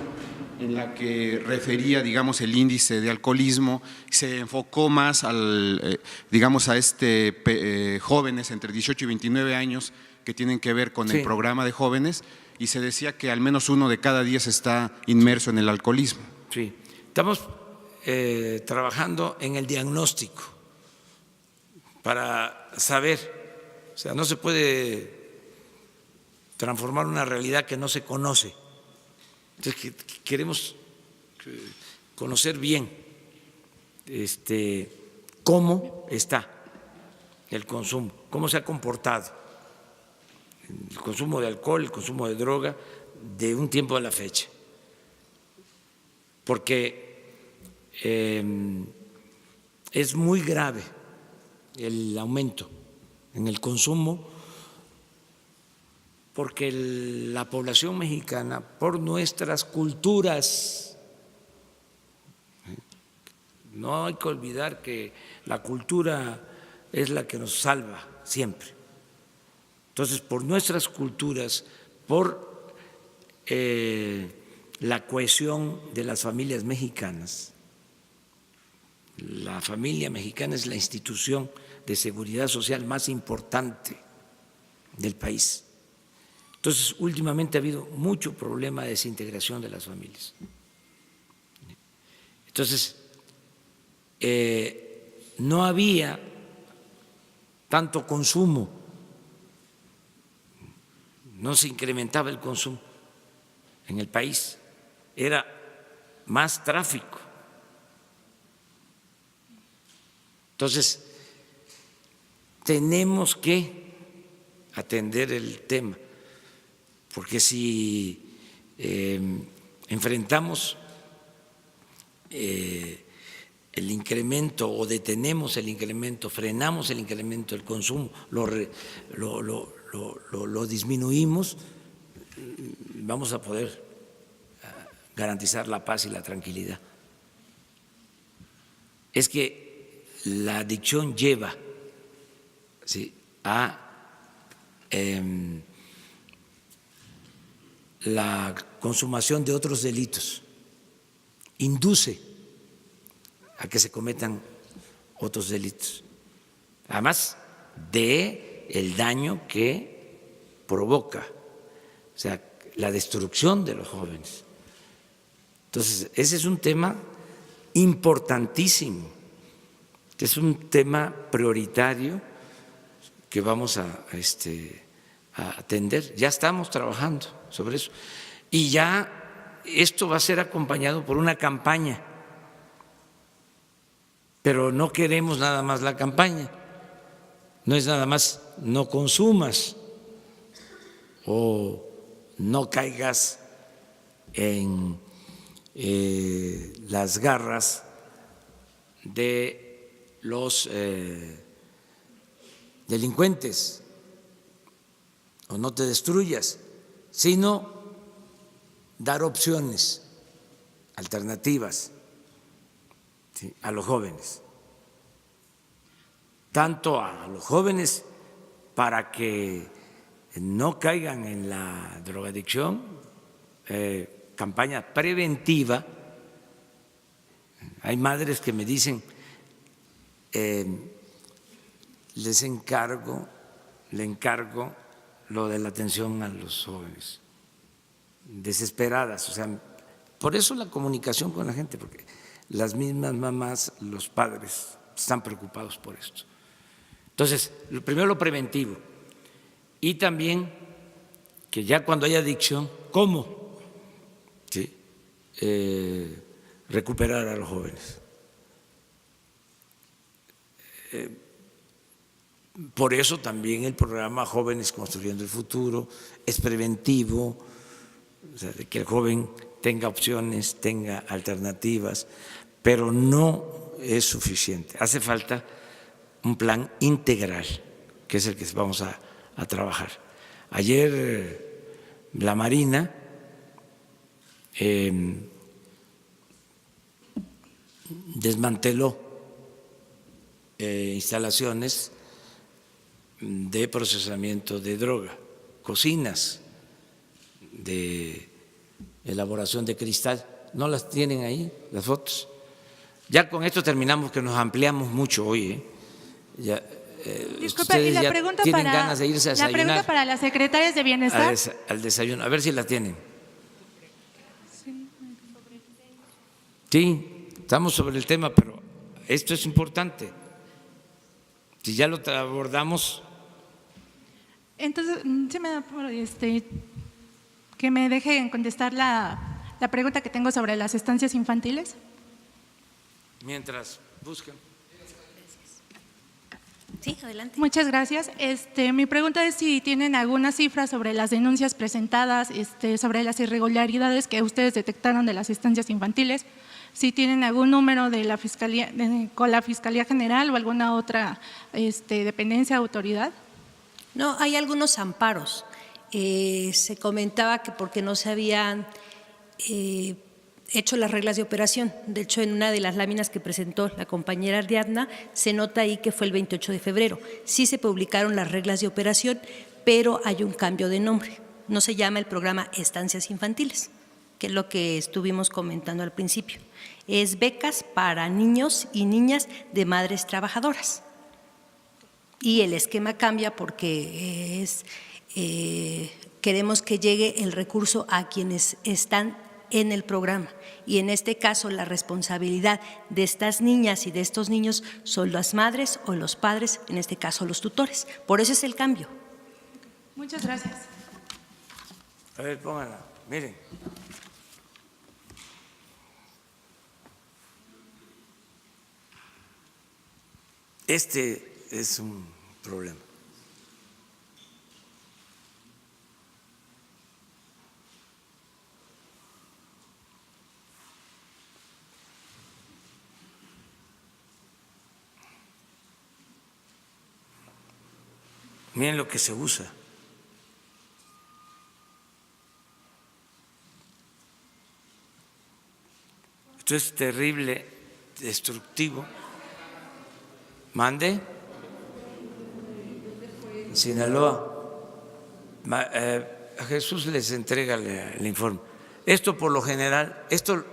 en la que refería, digamos, el índice de alcoholismo, se enfocó más al, digamos, a jóvenes entre 18 y 29 años que tienen que ver con el programa de jóvenes, y se decía que al menos 1 de cada 10 está inmerso en el alcoholismo. Sí, estamos trabajando en el diagnóstico para saber, o sea, no se puede transformar una realidad que no se conoce. Entonces, queremos conocer bien cómo está el consumo, cómo se ha comportado el consumo de alcohol, el consumo de droga de un tiempo a la fecha, porque es muy grave el aumento en el consumo, porque la población mexicana, por nuestras culturas, no hay que olvidar que la cultura es la que nos salva siempre. Entonces, por nuestras culturas, por la cohesión de las familias mexicanas, la familia mexicana es la institución de seguridad social más importante del país. Entonces, últimamente ha habido mucho problema de desintegración de las familias. Entonces, no había tanto consumo no se incrementaba el consumo en el país, era más tráfico. Entonces, tenemos que atender el tema, porque si enfrentamos el incremento o detenemos el incremento, frenamos el incremento del consumo, lo disminuimos, vamos a poder garantizar la paz y la tranquilidad. Es que la adicción lleva, ¿sí?, a la consumación de otros delitos, induce a que se cometan otros delitos, además de el daño que provoca, o sea, la destrucción de los jóvenes. Entonces, ese es un tema importantísimo, es un tema prioritario que vamos a atender. Ya estamos trabajando sobre eso y ya esto va a ser acompañado por una campaña, pero no queremos nada más la campaña, no es nada más no consumas o no caigas en las garras de los delincuentes o no te destruyas, sino dar opciones, alternativas, ¿sí?, a los jóvenes, tanto a los jóvenes para que no caigan en la drogadicción, campaña preventiva. Hay madres que me dicen, le encargo lo de la atención a los jóvenes, desesperadas, o sea, por eso la comunicación con la gente, porque las mismas mamás, los padres están preocupados por esto. Entonces, primero lo preventivo y también que ya cuando hay adicción, ¿cómo? ¿Sí? Recuperar a los jóvenes. Por eso también el programa Jóvenes Construyendo el Futuro es preventivo, o sea, de que el joven tenga opciones, tenga alternativas, pero no es suficiente. Hace falta un plan integral, que es el que vamos a trabajar. Ayer la Marina desmanteló instalaciones de procesamiento de droga, cocinas de elaboración de cristal. ¿No las tienen ahí las fotos? Ya con esto terminamos, que nos ampliamos mucho hoy. Ya, disculpa, y la pregunta tienen ganas de irse a desayunar. La pregunta para las secretarias de Bienestar. Al desayuno, a ver si la tienen. Sí, estamos sobre el tema, pero esto es importante. Si ya lo abordamos. Entonces, sí me da que me dejen contestar la pregunta que tengo sobre las estancias infantiles. Mientras buscan. Sí, adelante. Muchas gracias. Mi pregunta es si tienen alguna cifra sobre las denuncias presentadas, sobre las irregularidades que ustedes detectaron de las estancias infantiles, si tienen algún número de la Fiscalía, con la Fiscalía General o alguna otra dependencia, autoridad. No, hay algunos amparos. Se comentaba que porque no se habían hecho las reglas de operación. De hecho, en una de las láminas que presentó la compañera Ariadna, se nota ahí que fue el 28 de febrero. Sí se publicaron las reglas de operación, pero hay un cambio de nombre. No se llama el programa Estancias Infantiles, que es lo que estuvimos comentando al principio. Es becas para niños y niñas de madres trabajadoras. Y el esquema cambia porque queremos que llegue el recurso a quienes están en el programa, y en este caso la responsabilidad de estas niñas y de estos niños son las madres o los padres, en este caso los tutores. Por eso es el cambio. Muchas gracias. A ver, pónganla, miren. Este es un problema. Miren lo que se usa. Esto es terrible, destructivo. ¿Mande? Sinaloa. A Jesús les entrega el informe. Esto por lo general, esto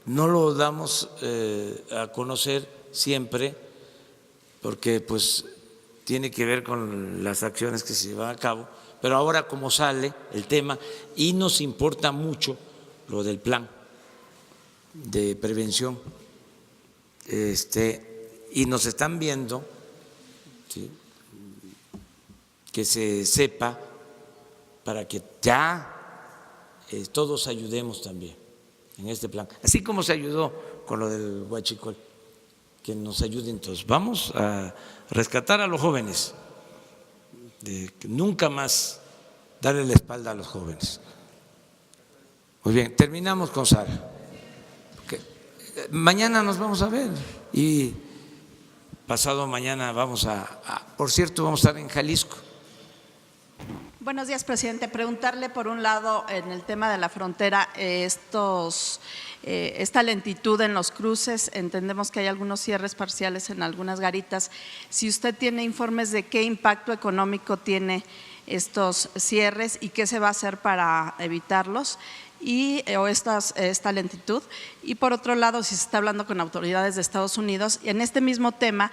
no lo damos a conocer siempre porque pues tiene que ver con las acciones que se llevan a cabo, pero ahora como sale el tema y nos importa mucho lo del plan de prevención, y nos están viendo, ¿sí?, que se sepa para que ya todos ayudemos también en este plan, así como se ayudó con lo del huachicol, que nos ayuden todos. Vamos a rescatar a los jóvenes, nunca más darle la espalda a los jóvenes. Muy bien, terminamos con Sara. Mañana nos vamos a ver y pasado mañana vamos por cierto, vamos a estar en Jalisco. Buenos días, presidente. Preguntarle, por un lado, en el tema de la frontera, esta lentitud en los cruces, entendemos que hay algunos cierres parciales en algunas garitas. Si usted tiene informes de qué impacto económico tiene estos cierres y qué se va a hacer para evitarlos, o esta lentitud. Y por otro lado, si se está hablando con autoridades de Estados Unidos, y en este mismo tema,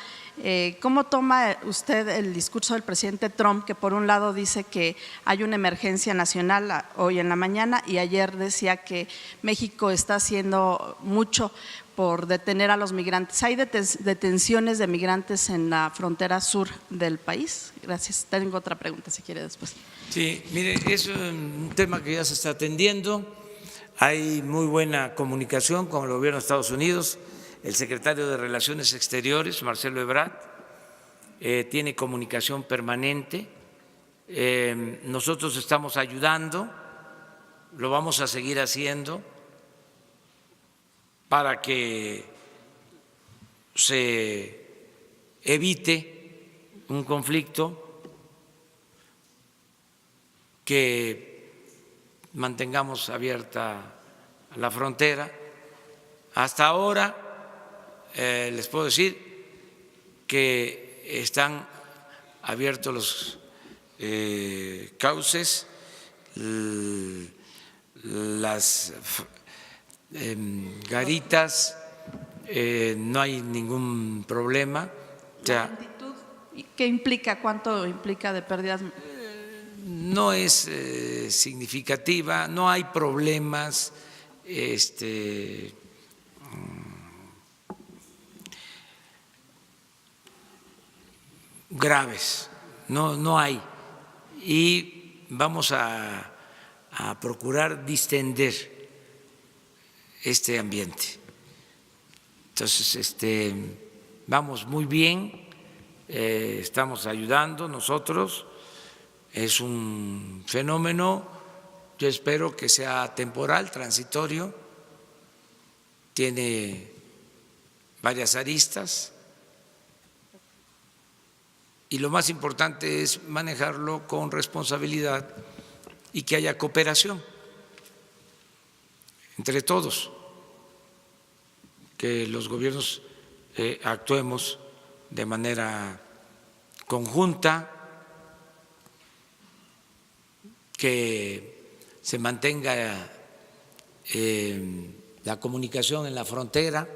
¿cómo toma usted el discurso del presidente Trump, que por un lado dice que hay una emergencia nacional hoy en la mañana y ayer decía que México está haciendo mucho por detener a los migrantes? ¿Hay detenciones de migrantes en la frontera sur del país? Gracias. Tengo otra pregunta, si quiere después. Sí, mire, es un tema que ya se está atendiendo. Hay muy buena comunicación con el gobierno de Estados Unidos. El secretario de Relaciones Exteriores, Marcelo Ebrard, tiene comunicación permanente. Nosotros estamos ayudando, lo vamos a seguir haciendo para que se evite un conflicto, que mantengamos abierta la frontera. Hasta ahora les puedo decir que están abiertos los cauces, las garitas, no hay ningún problema. ¿La lentitud qué implica? ¿Cuánto implica de pérdidas? No es significativa, no hay problemas graves, no hay. Y vamos a procurar distender este ambiente. Entonces, vamos muy bien, estamos ayudando nosotros. Es un fenómeno, yo espero que sea temporal, transitorio, tiene varias aristas y lo más importante es manejarlo con responsabilidad y que haya cooperación entre todos, que los gobiernos actuemos de manera conjunta, que se mantenga la comunicación en la frontera.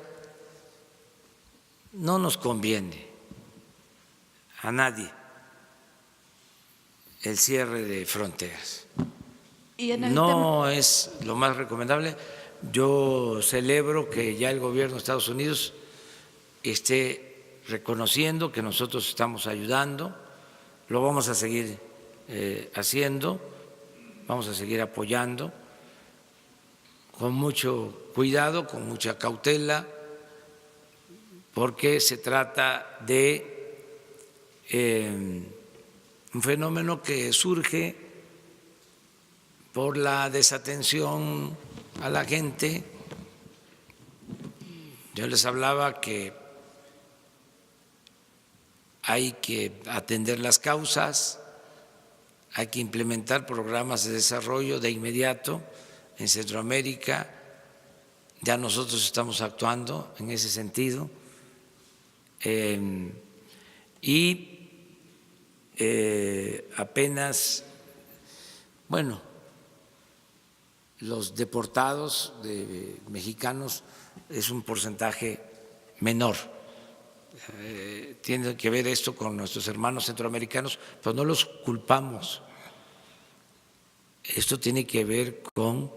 No nos conviene a nadie el cierre de fronteras. No es lo más recomendable. Yo celebro que ya el gobierno de Estados Unidos esté reconociendo que nosotros estamos ayudando, lo vamos a seguir haciendo. vamos a seguir apoyando con mucho cuidado, con mucha cautela, porque se trata de un fenómeno que surge por la desatención a la gente. Yo les hablaba que hay que atender las causas, hay que implementar programas de desarrollo de inmediato en Centroamérica. Ya nosotros estamos actuando en ese sentido. Y apenas, bueno, los deportados de mexicanos es un porcentaje menor. Tiene que ver esto con nuestros hermanos centroamericanos, pero no los culpamos. Esto tiene que ver con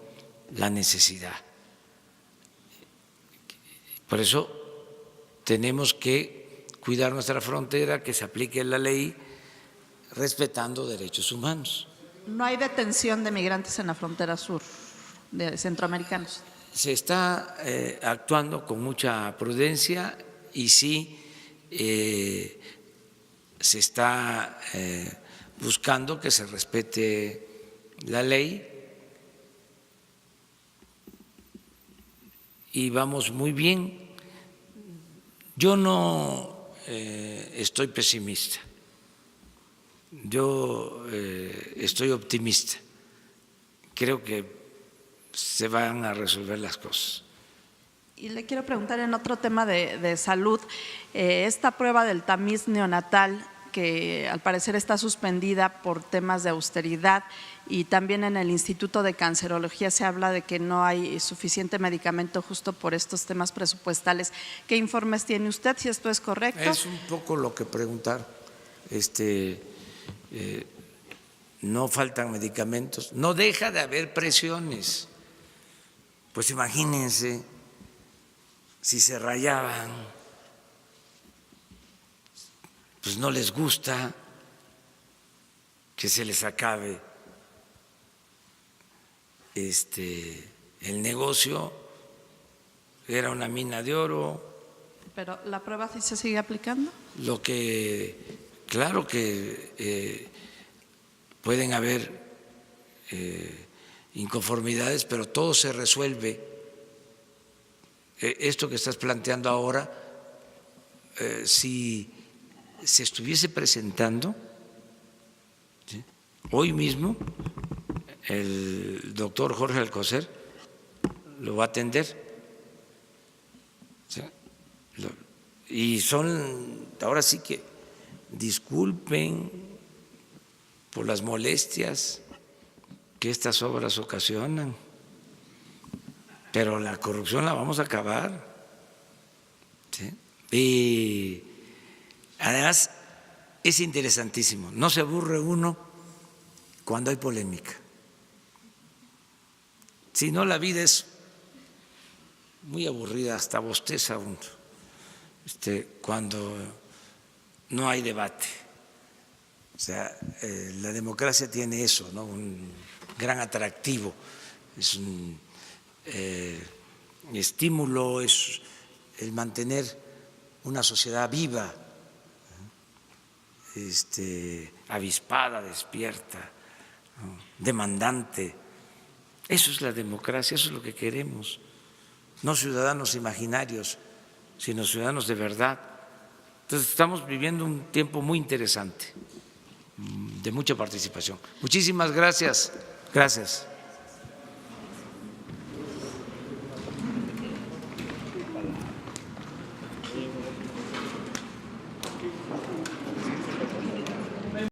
la necesidad. Por eso tenemos que cuidar nuestra frontera, que se aplique la ley respetando derechos humanos. No hay detención de migrantes en la frontera sur, de centroamericanos. Se está actuando con mucha prudencia y sí se está buscando que se respete la ley y vamos muy bien. Yo no estoy pesimista, yo estoy optimista. Creo que se van a resolver las cosas. Y le quiero preguntar en otro tema de salud, esta prueba del tamiz neonatal que al parecer está suspendida por temas de austeridad, y también en el Instituto de Cancerología se habla de que no hay suficiente medicamento justo por estos temas presupuestales. ¿Qué informes tiene usted, si esto es correcto? Es un poco lo que preguntar. No faltan medicamentos, no deja de haber presiones. Pues imagínense si se rayaban, pues no les gusta que se les acabe el negocio, era una mina de oro. Pero la prueba sí se sigue aplicando. Lo que, claro que pueden haber inconformidades, pero todo se resuelve. Esto que estás planteando ahora, si se estuviese presentando, ¿sí?, hoy mismo el doctor Jorge Alcocer lo va a atender, ¿sí?, y son, ahora sí que disculpen por las molestias que estas obras ocasionan, pero la corrupción la vamos a acabar, ¿sí? Y además es interesantísimo, no se aburre uno cuando hay polémica. Si no, la vida es muy aburrida, hasta bosteza uno cuando no hay debate. O sea, la democracia tiene eso, ¿no?, un gran atractivo, es un estímulo, es el mantener una sociedad viva, avispada, despierta, ¿no?, demandante. Eso es la democracia, eso es lo que queremos. No ciudadanos imaginarios, sino ciudadanos de verdad. Entonces estamos viviendo un tiempo muy interesante, de mucha participación. Muchísimas gracias. Gracias.